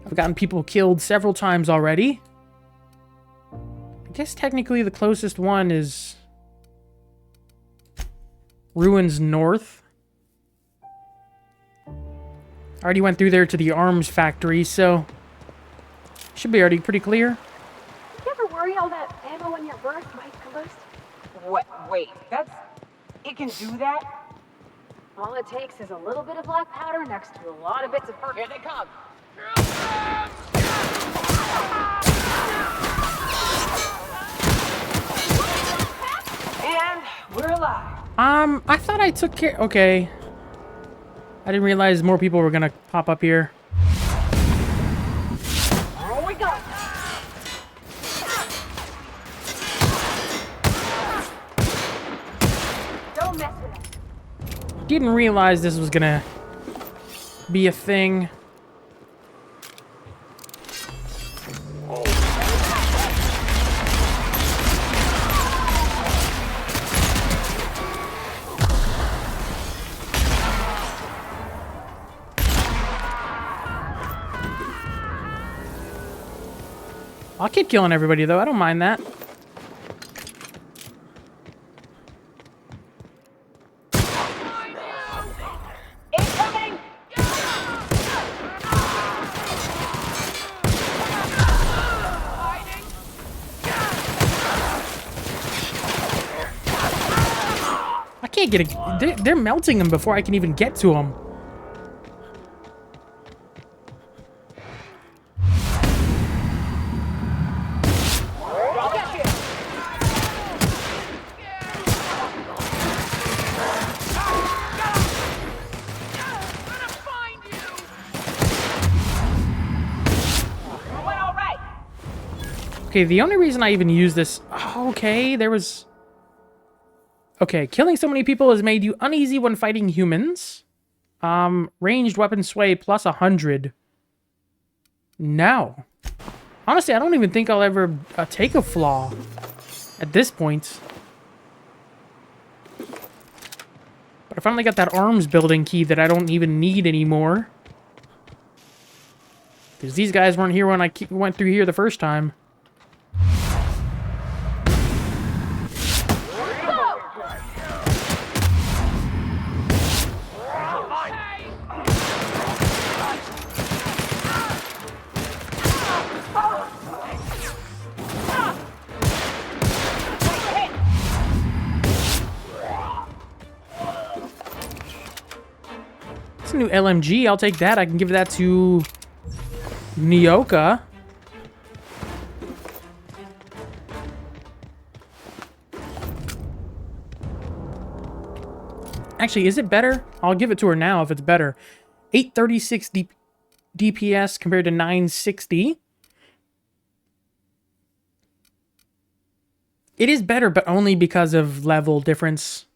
I've gotten people killed several times already. I guess technically the closest one is Ruins North. I already went through there to the arms factory, so should be already pretty clear. You ever worry all that ammo in your burst might combust? What? Wait, it can do that? All it takes is a little bit of black powder next to a lot of bits of perk. Here they come. And we're alive. I thought I took care... Okay. I didn't realize more people were gonna pop up here. Here we go. Don't mess with us. Didn't realize this was gonna be a thing. I'll keep killing everybody, though. I don't mind that. Incoming! I can't get a... They're melting them before I can even get to them. Okay, the only reason I even use this... Okay, there was... Okay, killing so many people has made you uneasy when fighting humans. Ranged weapon sway plus 100. No. Honestly, I don't even think I'll ever take a flaw at this point. But I finally got that arms building key that I don't even need anymore. Because these guys weren't here when I went through here the first time. It's a new LMG. I'll take that. I can give that to Nyoka. Actually, is it better? I'll give it to her now if it's better. 836 DPS compared to 960. It is better, but only because of level difference.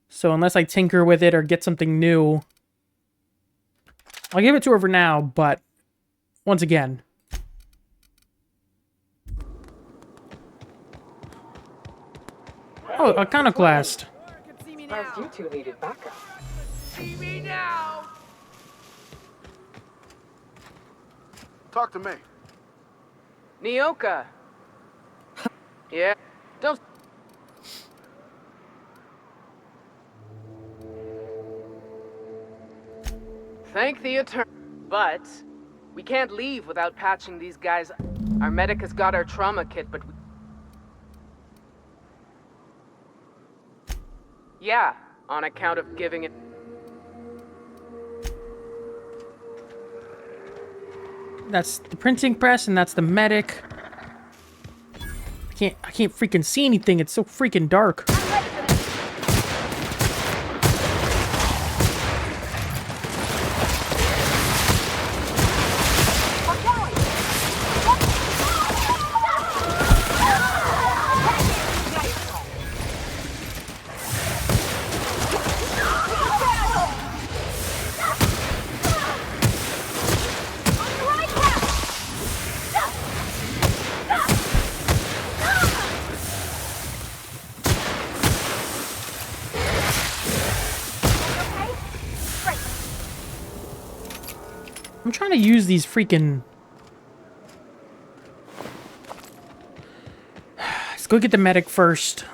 So unless I tinker with it or get something new, I'll give it to her for now, but once again. Oh, Iconoclast. Surprised you two needed backup. See me now! Talk to me. Nyoka. Yeah. Don't. Thank the Eternal. But we can't leave without patching these guys. Our medic has got our trauma kit, but yeah, on account of giving it. That's the printing press, and that's the medic. I can't freaking see anything. It's so freaking dark. I'm trying to use these freaking... Let's go get the medic first.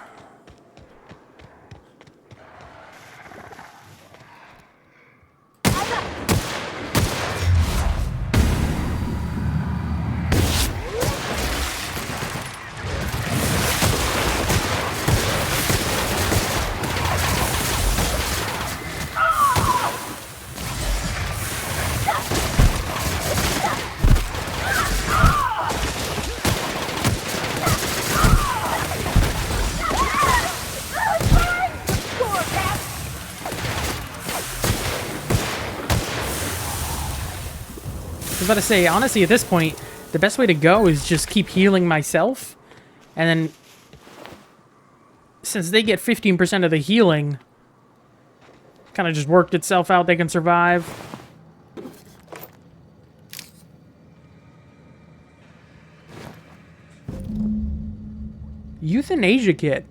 I was about to say, honestly, at this point, the best way to go is just keep healing myself. And then, since they get 15% of the healing, kind of just worked itself out, they can survive. Euthanasia kit.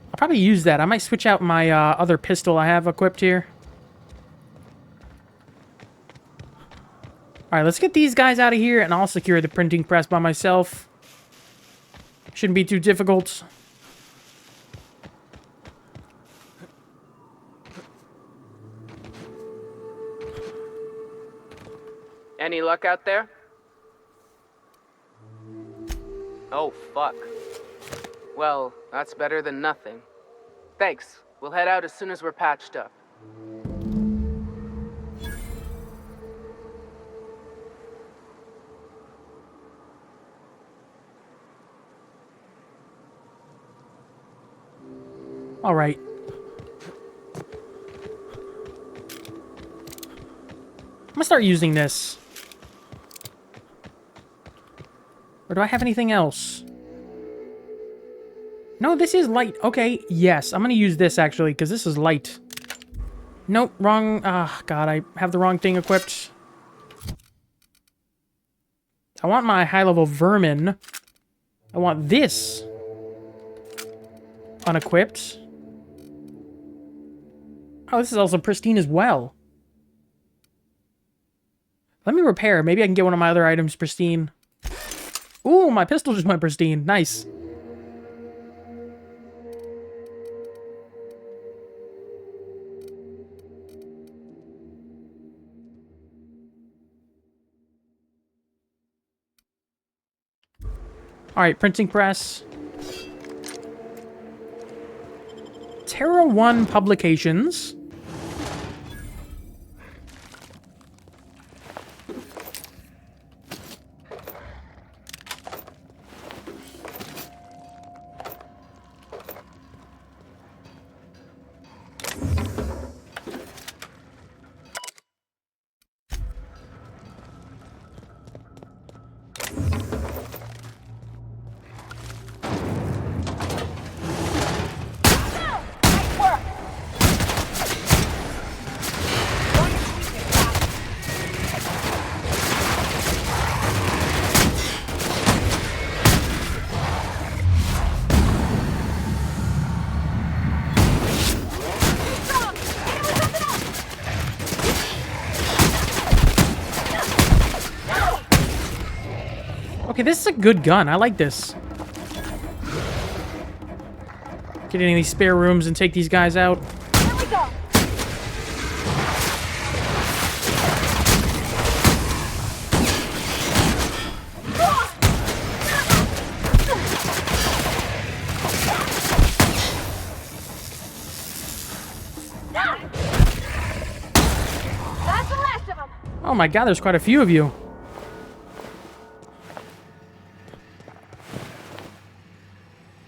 I'll probably use that. I might switch out my other pistol I have equipped here. Alright, let's get these guys out of here, and I'll secure the printing press by myself. Shouldn't be too difficult. Any luck out there? Oh, fuck. Well, that's better than nothing. Thanks. We'll head out as soon as we're patched up. All right. gonna start using this. Or do I have anything else? No, this is light. Okay, yes. I'm gonna use this, actually, because this is light. Nope, wrong. Ah, God, I have the wrong thing equipped. I want my high-level vermin. I want this unequipped. Oh, this is also pristine as well. Let me repair. Maybe I can get one of my other items pristine. Ooh, my pistol just went pristine. Nice. Alright, printing press. Terra 1 Publications. Okay, this is a good gun. I like this. Get any of these spare rooms and take these guys out. Here we go. That's the last of them. Oh my God, there's quite a few of you.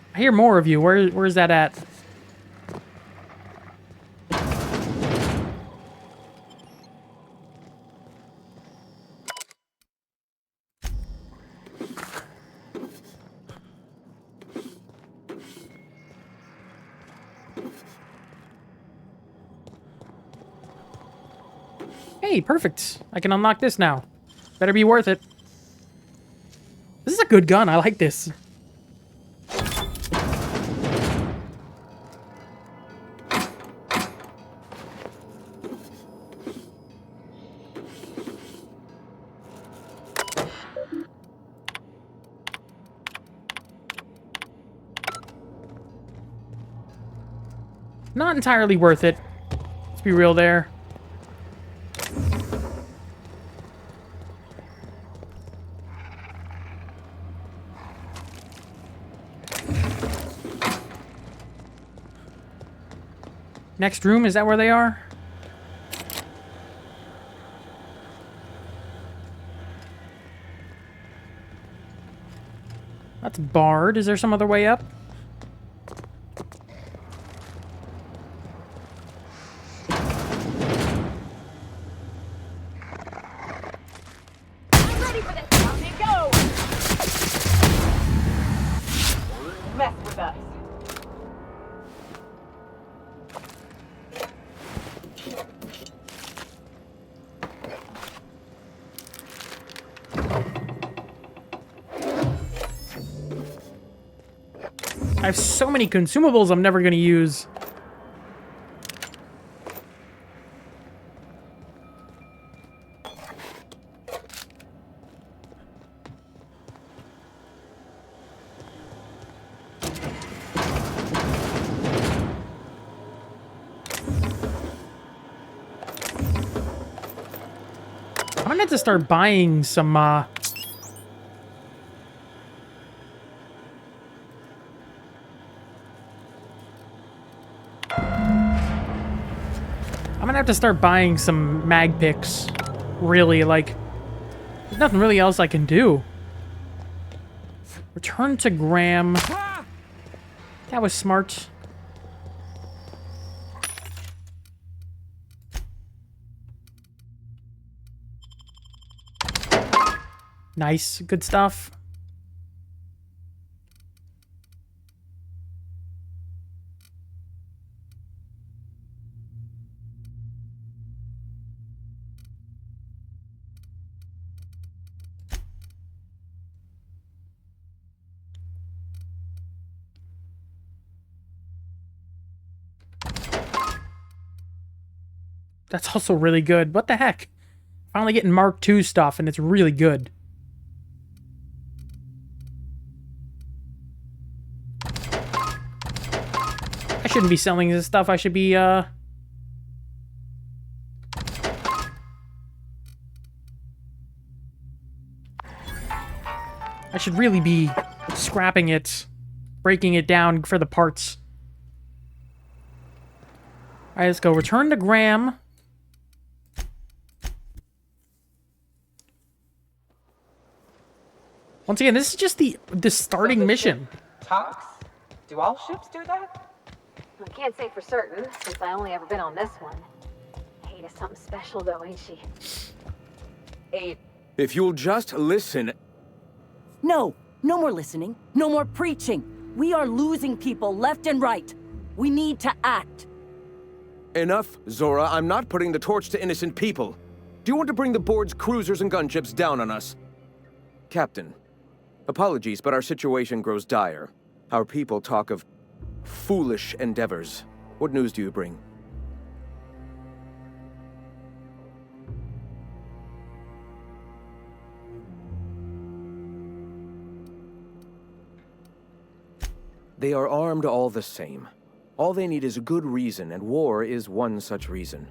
I hear more of you. Where's that at? Hey, perfect. I can unlock this now. Better be worth it. This is a good gun. I like this. Not entirely worth it. Let's be real there. Next room, is that where they are? That's barred. Is there some other way up? I'm ready for this. Down they go. Mess with us. I have so many consumables I'm never going to use. I'm going to have to start buying some, I'm gonna have to start buying some mag picks. Really, like, there's nothing really else I can do. Return to Graham. That was smart. Nice. Good stuff. That's also really good. What the heck? Finally getting Mark II stuff, and it's really good. I shouldn't be selling this stuff. I should be, I should really be scrapping it, breaking it down for the parts. Alright, let's go. Return to Graham. Once again, this is just the starting mission. Talks? Do all ships do that? I can't say for certain, since I only ever been on this one. Ada's something special, though, ain't she? If you'll just listen... No, no more listening. No more preaching. We are losing people left and right. We need to act. Enough, Zora. I'm not putting the torch to innocent people. Do you want to bring the board's cruisers and gunships down on us? Captain, apologies, but our situation grows dire. Our people talk of foolish endeavors. What news do you bring? They are armed all the same. All they need is a good reason, and war is one such reason.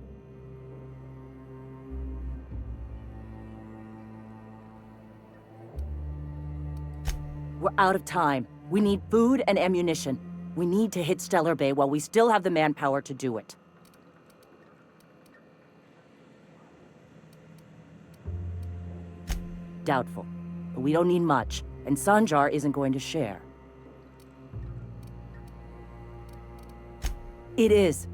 We're out of time. We need food and ammunition. We need to hit Stellar Bay while we still have the manpower to do it. Doubtful. But we don't need much, and Sanjar isn't going to share. It is.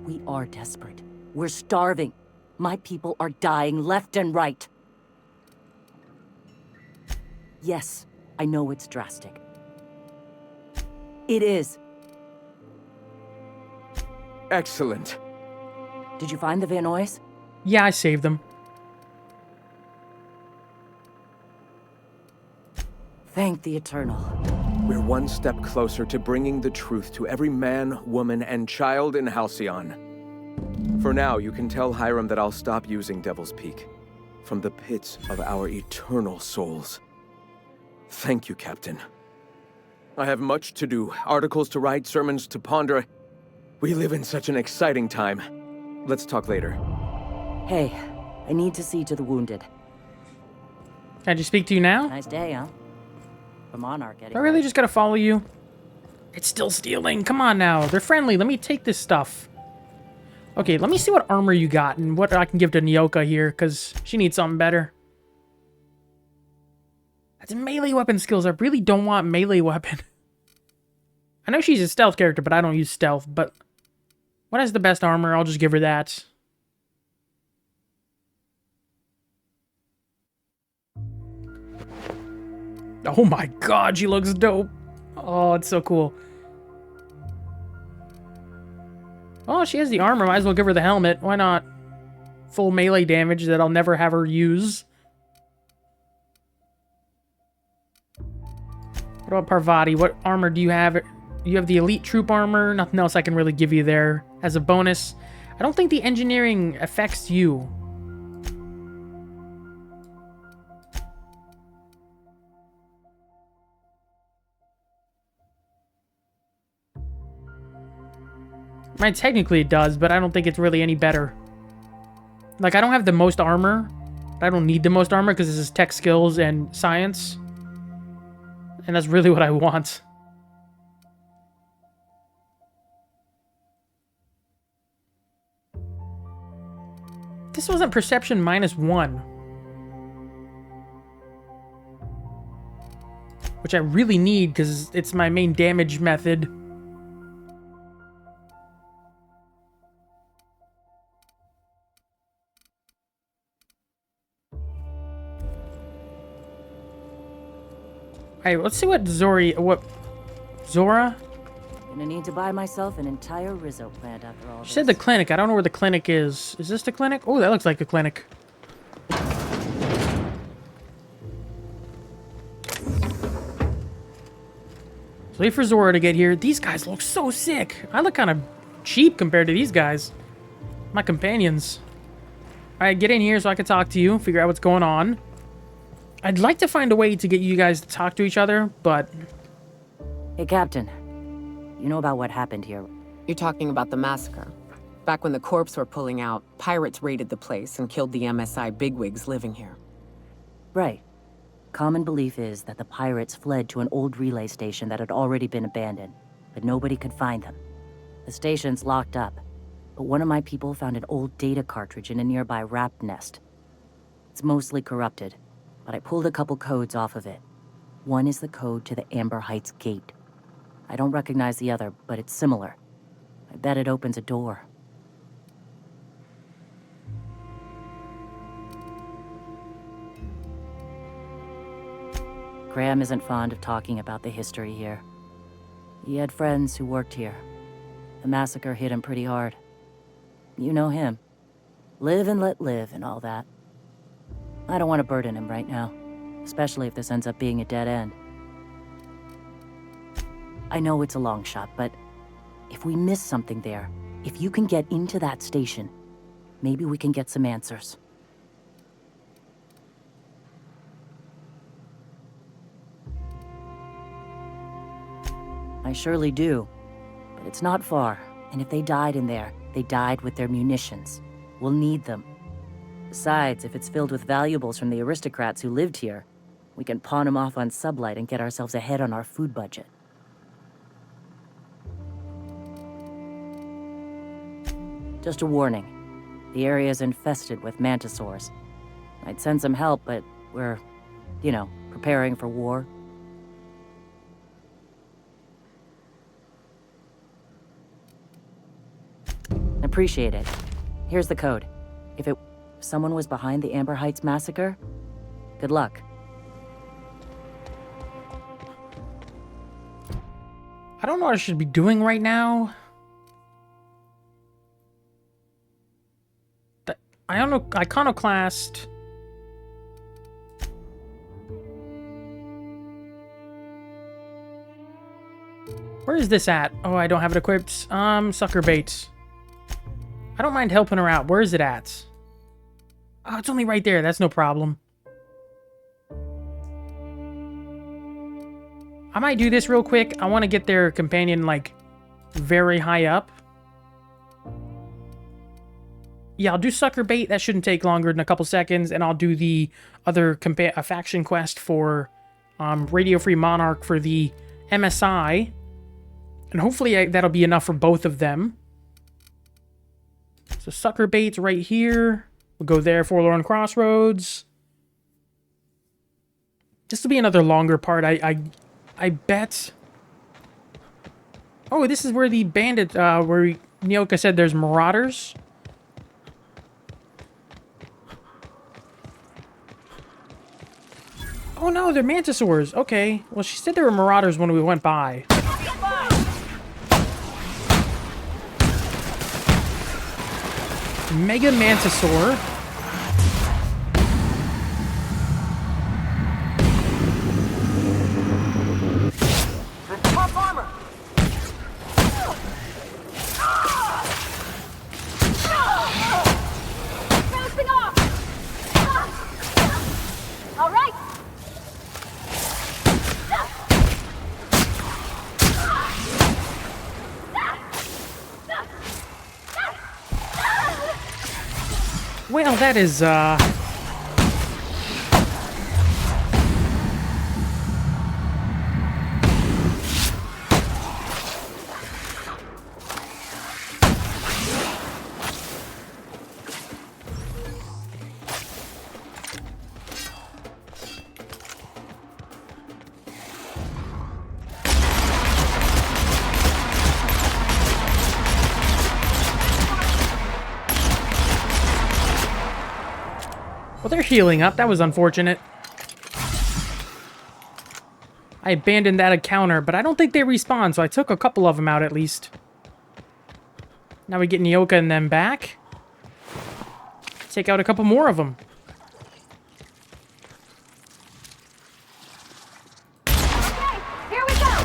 We are desperate. We're starving. My people are dying left and right. Yes, I know it's drastic. It is. Excellent. Did you find the Vanoys? Yeah, I saved them. Thank the Eternal. We're one step closer to bringing the truth to every man, woman, and child in Halcyon. For now, you can tell Hiram that I'll stop using Devil's Peak. From the pits of our eternal souls. Thank you, Captain. I have much to do, articles to write, sermons to ponder. We live in such an exciting time. Let's talk later. Hey, I need to see to the wounded. Can I just speak to you now? Nice day, huh? The Monarch, I really just gotta follow you? It's still stealing. Come on now. They're friendly. Let me take this stuff. Okay, let me see what armor you got and what I can give to Nyoka here, because she needs something better. That's melee weapon skills. I really don't want melee weapon. I know she's a stealth character, but I don't use stealth. But what has the best armor? I'll just give her that. Oh my god, she looks dope. Oh, it's so cool. Oh, she has the armor. Might as well give her the helmet. Why not? Full melee damage that I'll never have her use. What about Parvati? What armor do you have? You have the elite troop armor. Nothing else I can really give you there as a bonus. I don't think the engineering affects you. I mean, technically it does, but I don't think it's really any better. Like, I don't have the most armor. I don't need the most armor because this is tech skills and science. And that's really what I want. This wasn't perception -1. Which I really need because it's my main damage method. Hey, let's see what Zora? Gonna need to buy myself an entire Rizzo plant after all She this. said the clinic. I don't know where the clinic is. Is this the clinic? Oh, that looks like a clinic. So wait for Zora to get here. These guys look so sick. I look kind of cheap compared to these guys. My companions. Alright, get in here so I can talk to you, figure out what's going on. I'd like to find a way to get you guys to talk to each other, but... Hey, Captain. You know about what happened here? You're talking about the massacre. Back when the corps were pulling out, pirates raided the place and killed the MSI bigwigs living here. Right. Common belief is that the pirates fled to an old relay station that had already been abandoned, but nobody could find them. The station's locked up, but one of my people found an old data cartridge in a nearby rat nest. It's mostly corrupted, but I pulled a couple codes off of it. One is the code to the Amber Heights gate. I don't recognize the other, but it's similar. I bet it opens a door. Graham isn't fond of talking about the history here. He had friends who worked here. The massacre hit him pretty hard. You know him. Live and let live and all that. I don't want to burden him right now, especially if this ends up being a dead end. I know it's a long shot, but if we miss something there, if you can get into that station, maybe we can get some answers. I surely do, but it's not far, and if they died in there, they died with their munitions. We'll need them. Besides, if it's filled with valuables from the aristocrats who lived here, we can pawn them off on Sublight and get ourselves ahead on our food budget. Just a warning. The area is infested with mantisaurs. I'd send some help, but we're, preparing for war. Appreciate it. Here's the code. If someone was behind the Amber Heights massacre, good luck. I don't know what I should be doing right now. I don't know. Iconoclast. Where is this at? Oh, I don't have it equipped. Sucker bait. I don't mind helping her out. Where is it at? Oh, it's only right there. That's no problem. I might do this real quick. I want to get their companion, like, very high up. Yeah, I'll do sucker bait. That shouldn't take longer than a couple seconds. And I'll do the other faction quest for Radio Free Monarch for the MSI. And hopefully that'll be enough for both of them. So sucker bait's right here. We'll go there, Forlorn Crossroads. This will be another longer part, I bet. Oh, this is where the bandit, where Nyoka said there's marauders. Oh no, they're mantisaurs. Okay. Well, she said there were marauders when we went by. Mega Mantisaur. Top armor! Bouncing off! All right! Well, that is, well, they're healing up. That was unfortunate. I abandoned that encounter, but I don't think they respawn, so I took a couple of them out at least. Now we get Nyoka and them back. Take out a couple more of them. Here we go!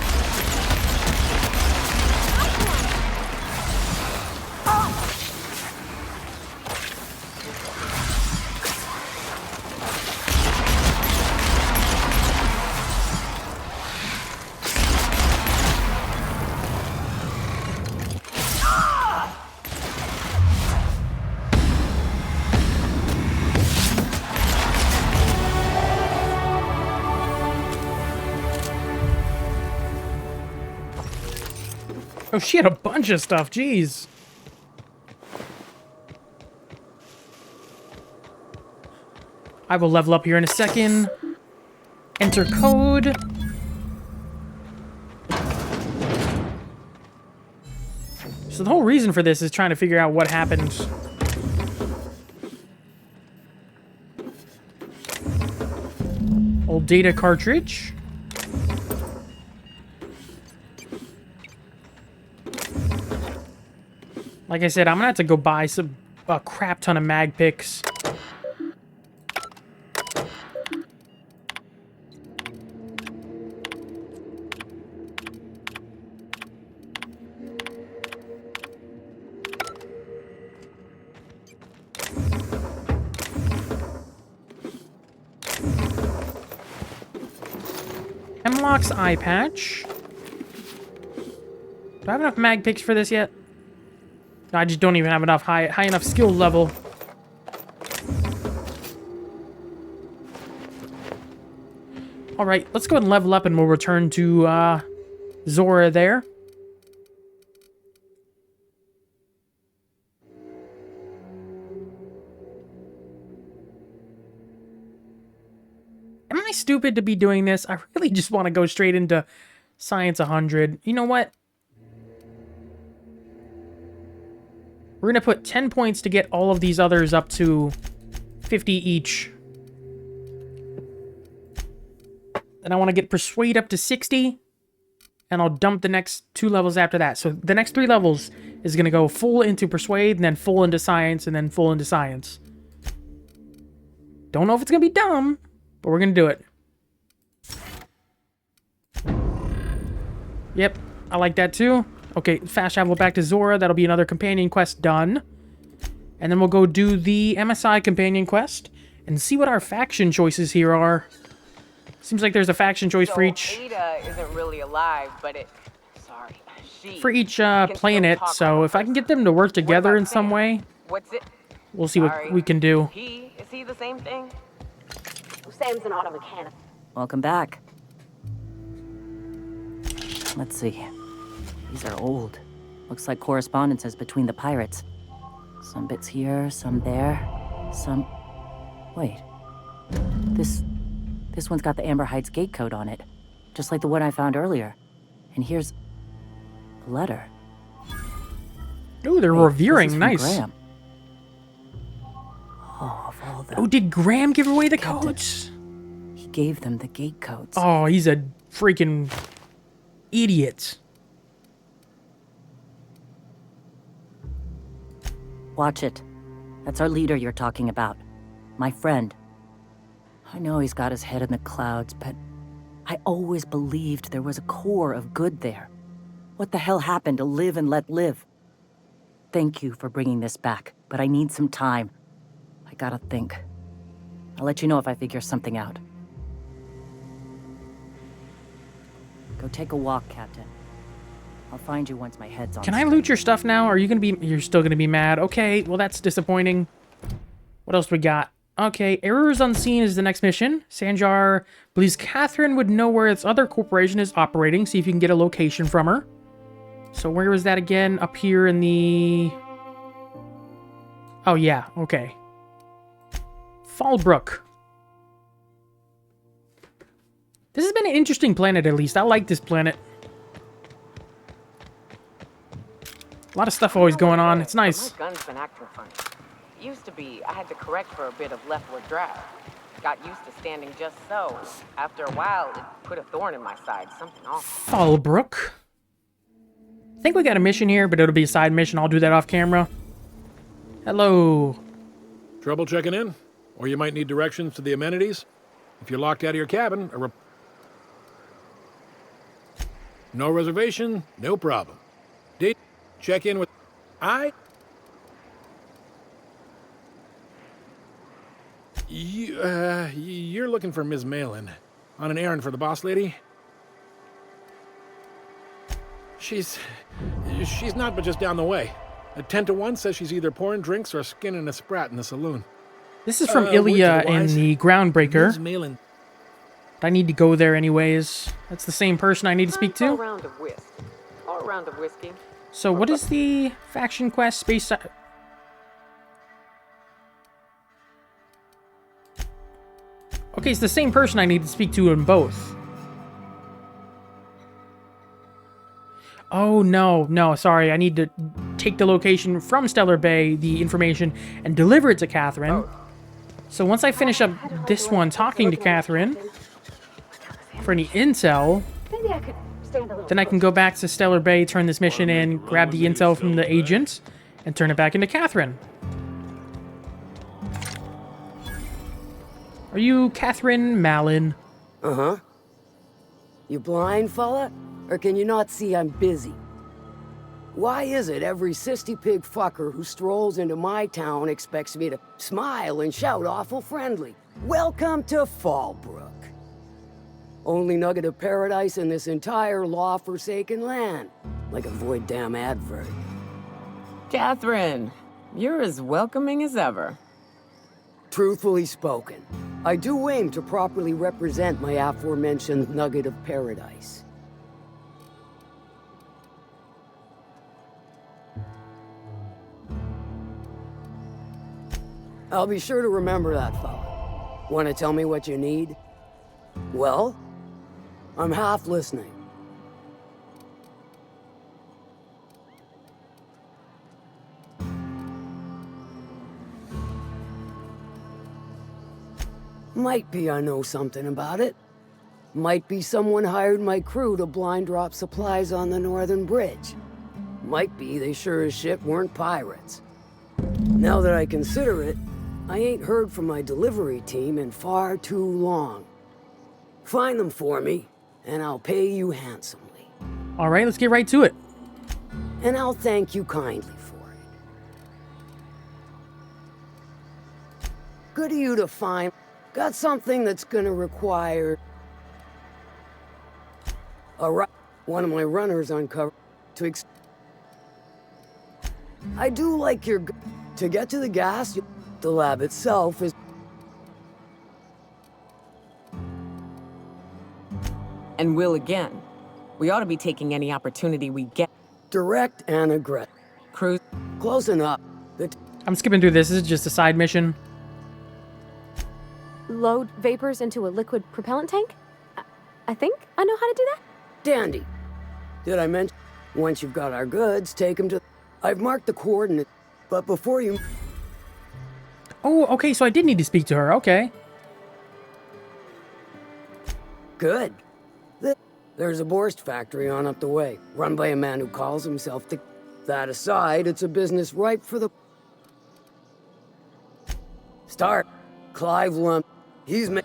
Oh, she had a bunch of stuff. Jeez. I will level up here in a second. Enter code. So the whole reason for this is trying to figure out what happened. Old data cartridge. Like I said, I'm gonna have to go buy a crap ton of mag picks. Hemlock's eye patch. Do I have enough mag picks for this yet? No, I just don't even have enough high enough skill level. All right, let's go ahead and level up, and we'll return to Zora there. Am I stupid to be doing this? I really just want to go straight into Science 100. You know what? We're going to put 10 points to get all of these others up to 50 each. Then I want to get Persuade up to 60. And I'll dump the next 2 levels after that. So the next 3 levels is going to go full into Persuade, and then full into Science, and then full into Science. Don't know if it's going to be dumb, but we're going to do it. Yep, I like that too. Okay, fast travel back to Zora. That'll be another companion quest done. And then we'll go do the MSI companion quest and see what our faction choices here are. Seems like there's a faction choice for each... Ada isn't really alive, but for each planet, so if I can get them to work together in some way, What's it? we'll see what we can do. Is he the same thing? Sam's an auto mechanic. Welcome back. Let's see. These are old. Looks like correspondences between the pirates. Some bits here, some there, some... Wait. This one's got the Amber Heights gate code on it. Just like the one I found earlier. And here's... a letter. Ooh, they're revering. Nice. Graham. Oh, of all the... Oh, did Graham give away the codes? He gave them the gate codes. Oh, he's a freaking idiot. Watch it. That's our leader you're talking about. My friend. I know he's got his head in the clouds, but I always believed there was a core of good there. What the hell happened to live and let live? Thank you for bringing this back, but I need some time. I gotta think. I'll let you know if I figure something out. Go take a walk, Captain. I'll find you once my head's on. Can I loot your stuff now? Are you gonna be... You're still gonna be mad. Okay, well that's disappointing. What else we got? Okay, Errors Unseen is the next mission. Sanjar believes Catherine would know where its other corporation is operating. See if you can get a location from her. So where was that again? Up here in the... Oh yeah, okay. Fallbrook. This has been an interesting planet, at least. I like this planet. A lot of stuff always going on. It's nice. My gun's been acting funny. Used to be, I had to correct for a bit of leftward drive. got used to standing just so. After a while, it put a thorn in my side, something awful. Fallbrook. I think we got a mission here, but it'll be a side mission. I'll do that off camera. Hello. Trouble checking in? Or you might need directions to the amenities? If you're locked out of your cabin, no reservation, no problem. Date, check in with... You're looking for Ms. Malin. On an errand for the boss lady? She's not but just down the way. A 10 to 1 says she's either pouring drinks or skinning a sprat in the saloon. This is from Ilya and the Groundbreaker. Ms. Malin. I need to go there anyways. That's the same person I need to speak A to. round of whisk. Or a round of whiskey. So what is the faction quest? Space... Okay, it's the same person I need to speak to in both. Oh, no, sorry. I need to take the location from Stellar Bay, the information, and deliver it to Catherine. So once I finish up this one talking to Catherine for any intel, then I can go back to Stellar Bay, turn this mission in, grab the intel from the agent, and turn it back into Catherine. Are you Catherine Malin? Uh-huh. You blind, fella? Or can you not see I'm busy? Why is it every sissy pig fucker who strolls into my town expects me to smile and shout awful friendly? Welcome to Fallbrook. Only nugget of paradise in this entire law-forsaken land. Like a void damn advert. Catherine, you're as welcoming as ever. Truthfully spoken, I do aim to properly represent my aforementioned nugget of paradise. I'll be sure to remember that, fella. Want to tell me what you need? Well, I'm half listening. Might be I know something about it. Might be someone hired my crew to blind drop supplies on the northern bridge. Might be they sure as shit weren't pirates. Now that I consider it, I ain't heard from my delivery team in far too long. Find them for me, and I'll pay you handsomely. All right, let's get right to it. And I'll thank you kindly for it. Good of you to find. Got something that's gonna require... one of my runners uncovered to I do like your... To get to the gas, the lab itself is... And will again. We ought to be taking any opportunity we get. Direct and aggressive. Cruise. Close enough. I'm skipping through this. This is just a side mission. Load vapors into a liquid propellant tank? I think I know how to do that. Dandy. Did I mention? Once you've got our goods, take them to... I've marked the coordinates, but before you... Oh, okay, so I did need to speak to her. Okay. Good. There's a Borst factory on up the way, run by a man who calls himself the... That aside, it's a business ripe for the... Start. Clive Lump. He's ma...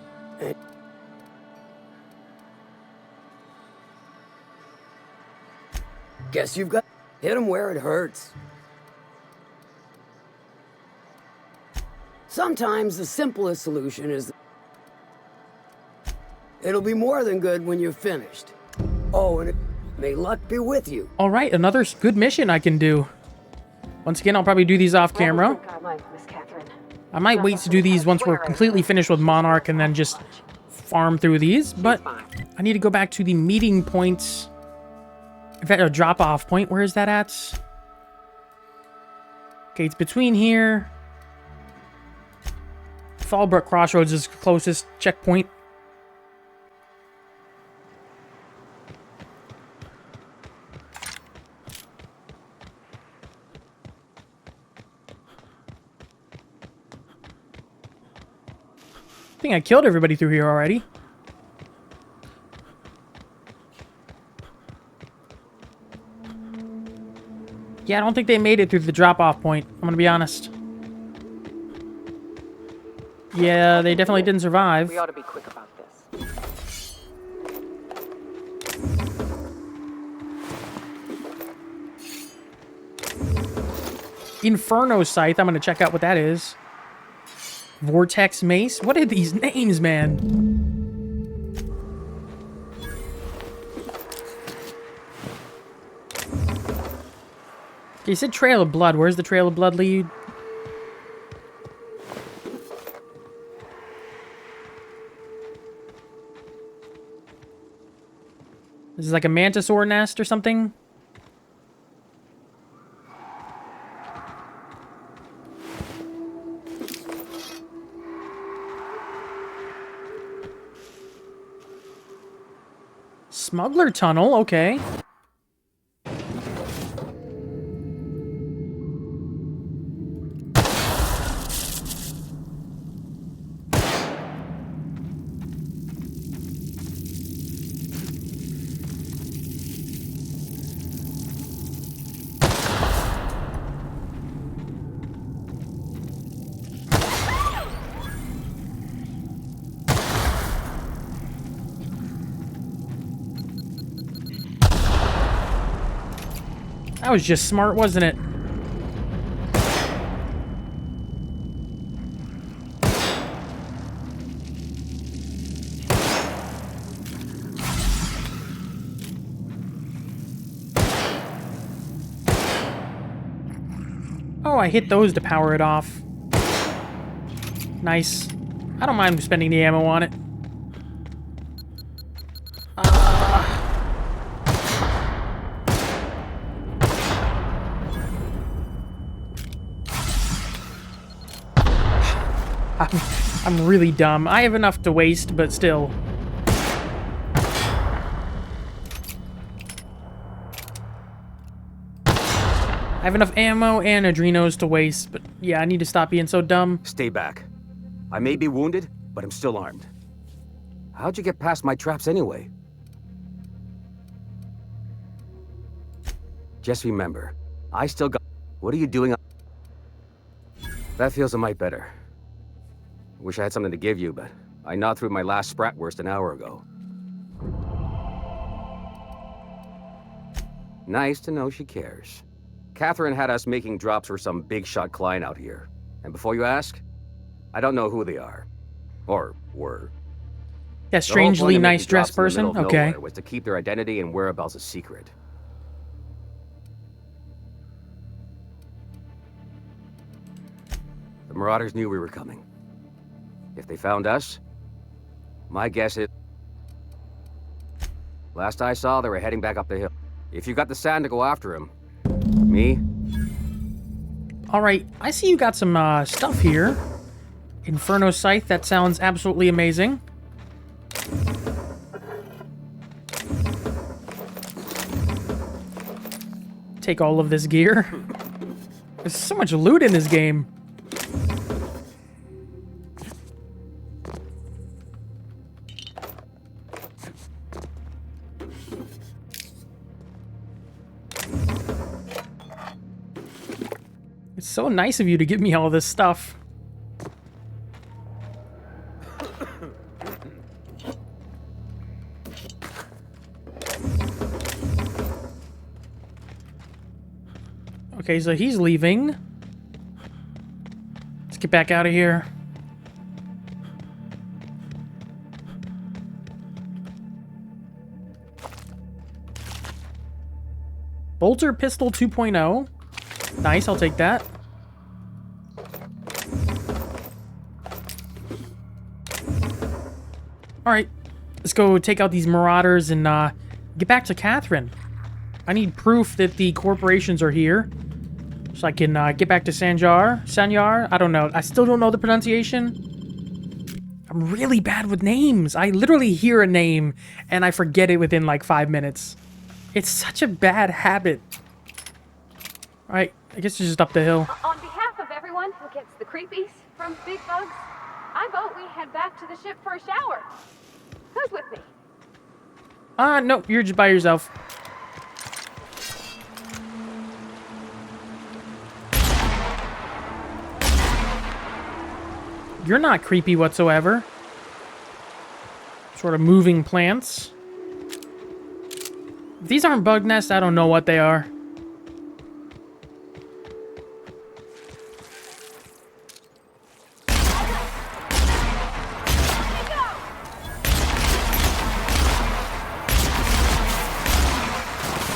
Guess you've got... Hit him where it hurts. Sometimes the simplest solution is... It'll be more than good when you're finished. Oh, and may luck be with you. All right, another good mission I can do. Once again, I'll probably do these off camera. I might wait to do these once we're completely finished with Monarch and then just farm through these, but I need to go back to the meeting point. In fact, a drop-off point. Where is that at? Okay, it's between here. Fallbrook Crossroads is the closest checkpoint. think I killed everybody through here already. Yeah, I don't think they made it through the drop-off point. I'm gonna be honest. Yeah, they definitely didn't survive. We ought to be quick about this. Inferno Scythe. I'm gonna check out what that is. Vortex Mace. What are these names, man? Okay, you said Trail of Blood. Where's the Trail of Blood lead? This is like a mantisaur nest or something? Smuggler tunnel, okay. That was just smart, wasn't it? Oh, I hit those to power it off. Nice. I don't mind spending the ammo on it. I'm really dumb. I have enough to waste, but still. I have enough ammo and adrenos to waste, but yeah, I need to stop being so dumb. Stay back. I may be wounded, but I'm still armed. How'd you get past my traps anyway? Just remember, I still got... What are you doing? That feels a mite better. Wish I had something to give you, but I gnawed through my last Spratwurst an hour ago. Nice to know she cares. Catherine had us making drops for some big-shot client out here. And before you ask, I don't know who they are. Or were. That strangely nice dressed drops in the person? middle of Okay. nowhere was to keep their identity and whereabouts a secret. The Marauders knew we were coming. If they found us, my guess is... Last I saw, they were heading back up the hill. If you got the sand to go after him, me? Alright, I see you got some stuff here. Inferno Scythe, that sounds absolutely amazing. Take all of this gear. There's so much loot in this game. It's so nice of you to give me all this stuff. Okay, so he's leaving. Let's get back out of here. Bolter Pistol 2.0. Nice, I'll take that. Alright, let's go take out these marauders and get back to Catherine. I need proof that the corporations are here, so I can get back to Sanyar? I don't know. I still don't know the pronunciation. I'm really bad with names. I literally hear a name and I forget it within like 5 minutes. It's such a bad habit. Alright, I guess it's just up the hill. On behalf of everyone who gets the creepies from big bugs, I I vote we head back to the ship for a shower. Who's with me? No, you're just by yourself. You're not creepy whatsoever. Sort of moving plants. If these aren't bug nests, I don't know what they are.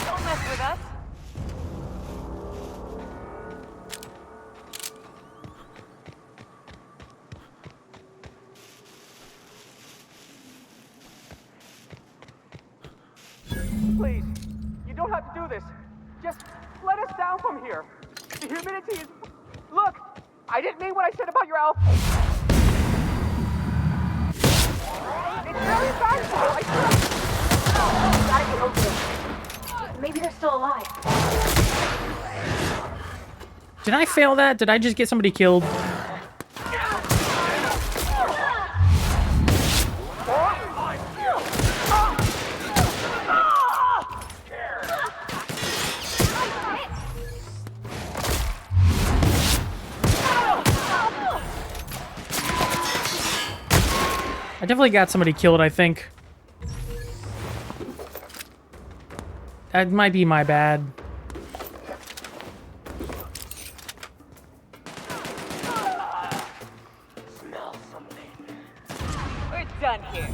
Don't mess with us. Please, you don't have to do this. Just let us down from here. The humidity is... Look, I didn't mean what I said about your elf. It's very valuable. I swear. Gotta get over there. Maybe they're still alive. Did I fail that? Did I just get somebody killed? I definitely got somebody killed, I think. That might be my bad. Smell something. We're done here.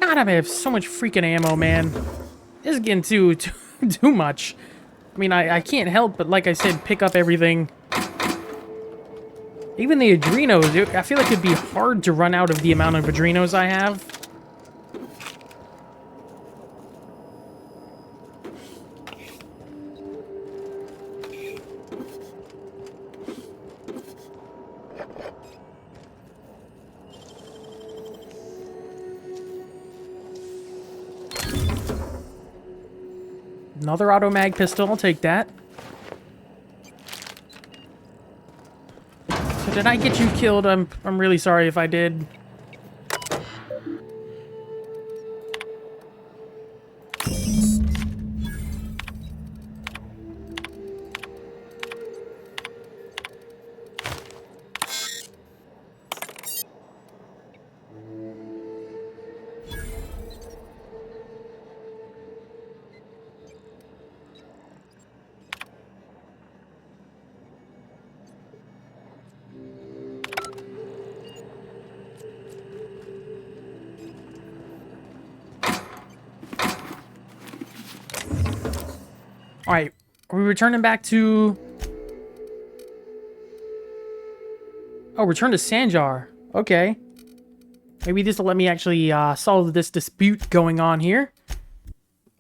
God, I have so much freaking ammo, man. This is getting too much. I mean, I can't help but, like I said, pick up everything. Even the adrenos, I feel like it'd be hard to run out of the amount of adrenos I have. Another auto mag pistol, I'll take that. So did I get you killed? I'm really sorry if I did. Alright, are we returning back to... Oh, return to Sanjar. Okay. Maybe this will let me actually solve this dispute going on here.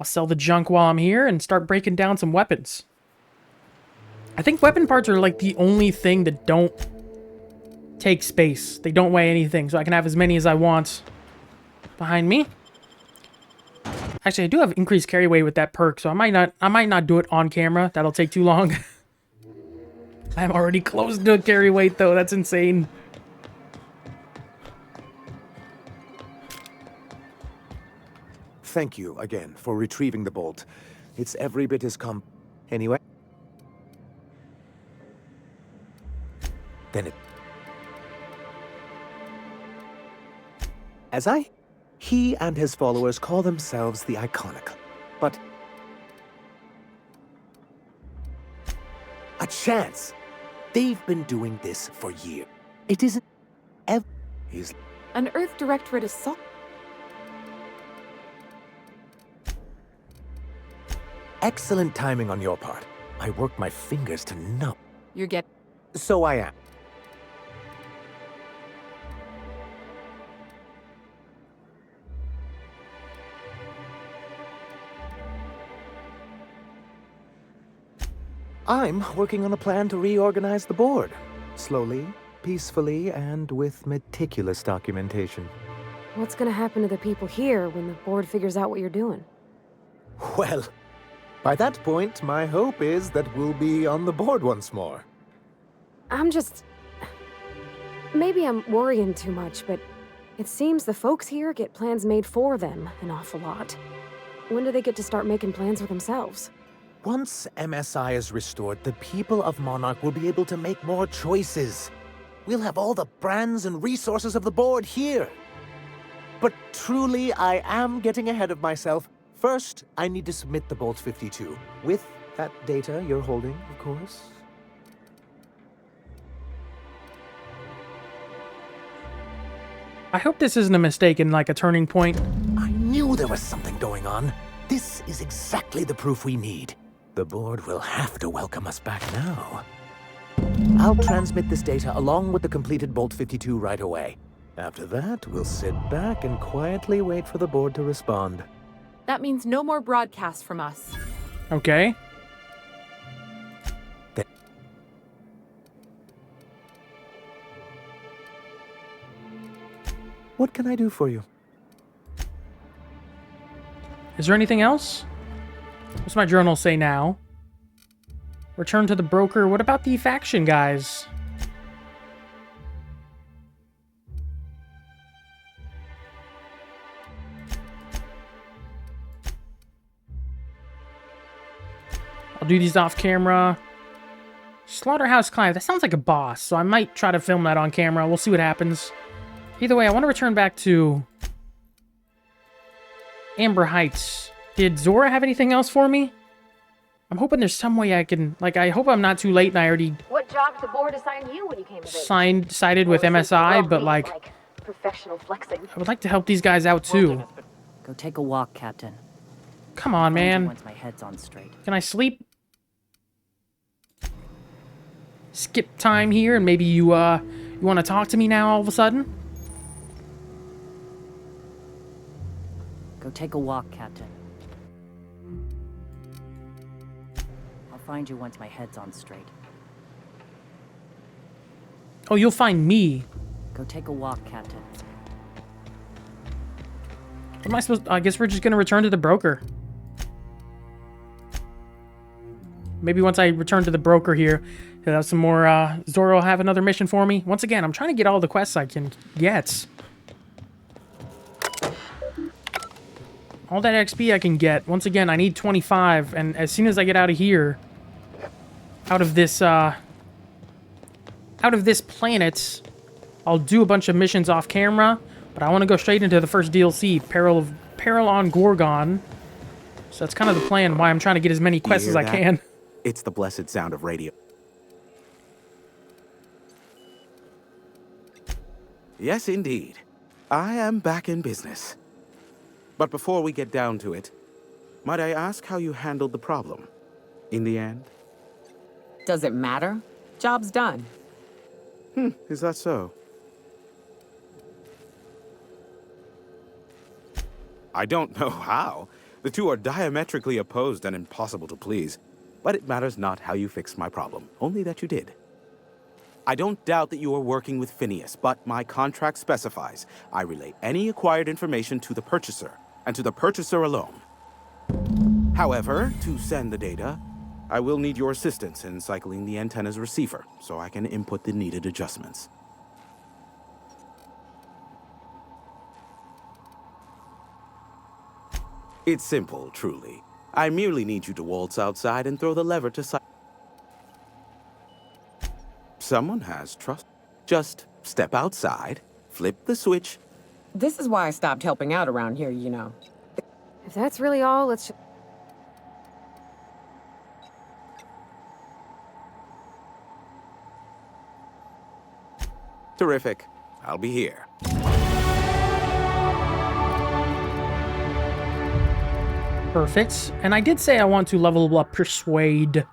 I'll sell the junk while I'm here and start breaking down some weapons. I think weapon parts are like the only thing that don't take space. They don't weigh anything, so I can have as many as I want behind me. Actually, I do have increased carry weight with that perk, so I might not do it on camera. That'll take too long. I'm already close to carry weight, though. That's insane. Thank you again for retrieving the bolt. It's every bit as Anyway. then it... He and his followers call themselves the Iconic, but... A chance! They've been doing this for years. It isn't ever... He's... An Earth Directorate assault. Excellent timing on your part. I worked my fingers to numb. You get. So I am. I'm working on a plan to reorganize the board. Slowly, peacefully, and with meticulous documentation. What's gonna happen to the people here when the board figures out what you're doing? Well, by that point, my hope is that we'll be on the board once more. I'm just... Maybe I'm worrying too much, but it seems the folks here get plans made for them an awful lot. When do they get to start making plans for themselves? Once MSI is restored, the people of Monarch will be able to make more choices. We'll have all the brands and resources of the board here. But truly, I am getting ahead of myself. First, I need to submit the Bolt 52. With that data you're holding, of course. I hope this isn't a mistake and like a turning point. I knew there was something going on. This is exactly the proof we need. The board will have to welcome us back now. I'll transmit this data along with the completed Bolt 52 right away. After that, we'll sit back and quietly wait for the board to respond. That means no more broadcasts from us. Okay. What can I do for you? Is there anything else? What's my journal say now? Return to the broker. What about the faction guys? I'll do these off camera. Slaughterhouse Clive. That sounds like a boss, so I might try to film that on camera. We'll see what happens. Either way, I want to return back to Amber Heights. Did Zora have anything else for me? I'm hoping there's some way I can... Like, I hope I'm not too late and I already... What job did the board assign you when you came of age? Sided with MSI, but like... Professional flexing. I would like to help these guys out too. Go take a walk, Captain. Come on, man. Once my head's on straight. Can I sleep? Skip time here and maybe you want to talk to me now all of a sudden? Go take a walk, Captain. I'll find you once my head's on straight. Oh, you'll find me. Go take a walk, Captain. What am I supposed... I guess we're just going to return to the broker. Maybe once I return to the broker here, he'll have some more... Zora will have another mission for me. Once again, I'm trying to get all the quests I can get. All that XP I can get. Once again, I need 25. And as soon as I get out of here... Out of this planet... I'll do a bunch of missions off camera. But I want to go straight into the first DLC. Peril on Gorgon. So that's kind of the plan. Why I'm trying to get as many quests as I can. It's the blessed sound of radio. Yes, indeed. I am back in business. But before we get down to it, might I ask how you handled the problem? In the end? Does it matter? Job's done. Is that so? I don't know how. The two are diametrically opposed and impossible to please. But it matters not how you fixed my problem, only that you did. I don't doubt that you are working with Phineas, but my contract specifies I relay any acquired information to the purchaser, and to the purchaser alone. However, to send the data, I will need your assistance in cycling the antenna's receiver, so I can input the needed adjustments. It's simple, truly. I merely need you to waltz outside and throw the lever to Someone has trust. Just step outside, flip the switch. This is why I stopped helping out around here, you know. If that's really all, let's... Terrific. I'll be here. Perfect. And I did say I want to level up Persuade.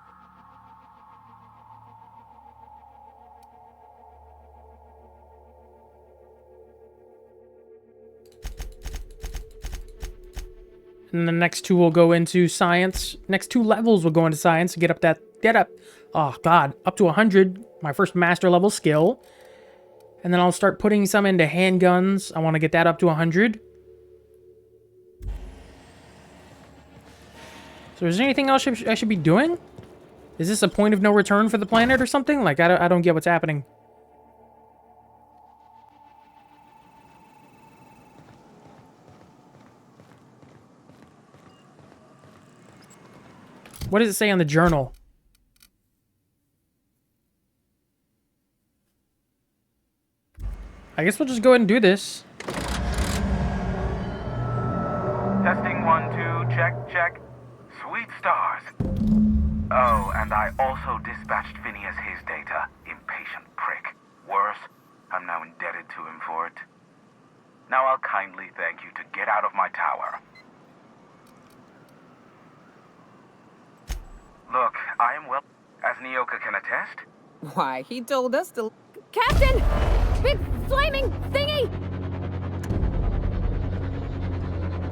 And the next two will go into science. Next two levels will go into science to get up oh god, up to 100, my first master level skill. And then I'll start putting some into handguns. I want to get that up to 100. So is there anything else I should be doing? Is this a point of no return for the planet or something? Like, I don't get what's happening. What does it say on the journal? I guess we'll just go ahead and do this. Testing 1, 2, check. Sweet stars. Oh, and I also dispatched Phineas his data. Impatient prick. Worse, I'm now indebted to him for it. Now I'll kindly thank you to get out of my tower. Look, I am well, as Nyoka can attest. Why, he told us to... Captain! Big flaming thingy!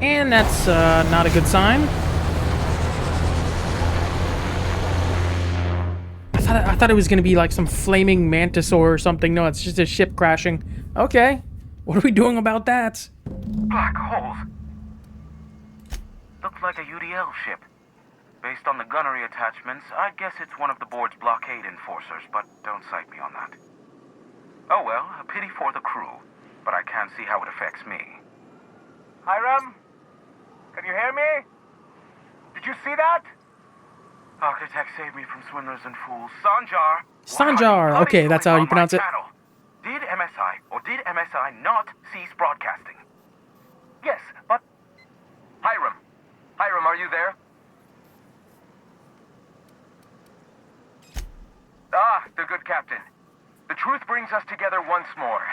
And that's not a good sign. I thought it was going to be like some flaming mantisaur or something. No, it's just a ship crashing. Okay. What are we doing about that? Black holes. Looks like a UDL ship. Based on the gunnery attachments, I guess it's one of the board's blockade enforcers, but don't cite me on that. Oh well, a pity for the crew, but I can't see how it affects me. Hiram? Can you hear me? Did you see that? Architect saved me from swindlers and fools. Sanjar! Sanjar! Okay, that's how you pronounce it. Did MSI or did MSI not cease broadcasting? Yes, but... Hiram! Hiram, are you there? Ah, the good captain. The truth brings us together once more.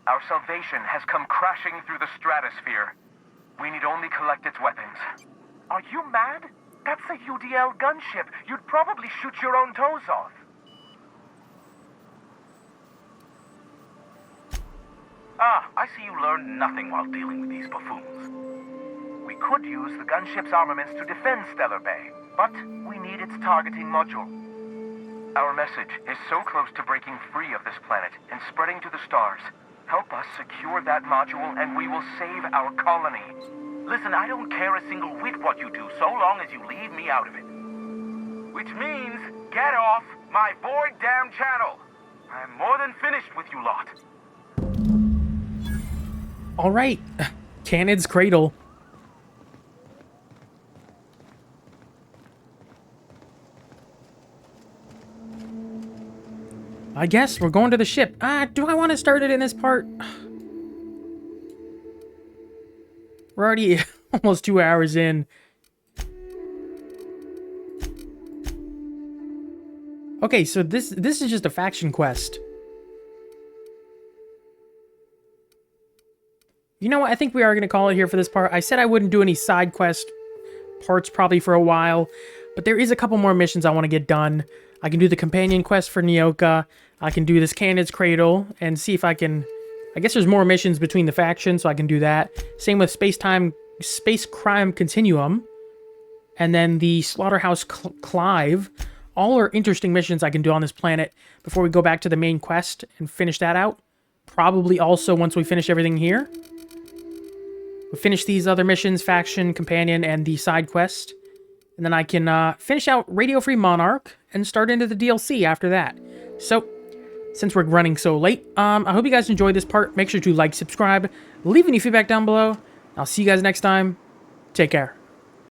Our salvation has come crashing through the stratosphere. We need only collect its weapons. Are you mad? That's a UDL gunship. You'd probably shoot your own toes off. Ah, I see you learned nothing while dealing with these buffoons. We could use the gunship's armaments to defend Stellar Bay, but we need its targeting module. Our message is so close to breaking free of this planet and spreading to the stars. Help us secure that module and we will save our colony. Listen, I don't care a single whit what you do, so long as you leave me out of it. Which means, get off my void damn channel. I am more than finished with you lot. All right, Cannon's Cradle. I guess we're going to the ship. Do I want to start it in this part? We're already almost 2 hours in. Okay, so this is just a faction quest. You know what? I think we are going to call it here for this part. I said I wouldn't do any side quest parts probably for a while, but there is a couple more missions I want to get done. I can do the companion quest for Nyoka. I can do this Cannon's Cradle and see if I can... I guess there's more missions between the factions, so I can do that. Same with Space Crime Continuum. And then the Slaughterhouse Clive. All are interesting missions I can do on this planet before we go back to the main quest and finish that out. Probably also once we finish everything here. We'll finish these other missions, Faction, Companion, and the side quest. And then I can finish out Radio Free Monarch and start into the DLC after that. So, since we're running so late, I hope you guys enjoyed this part. Make sure to like, subscribe, leave any feedback down below. I'll see you guys next time. Take care.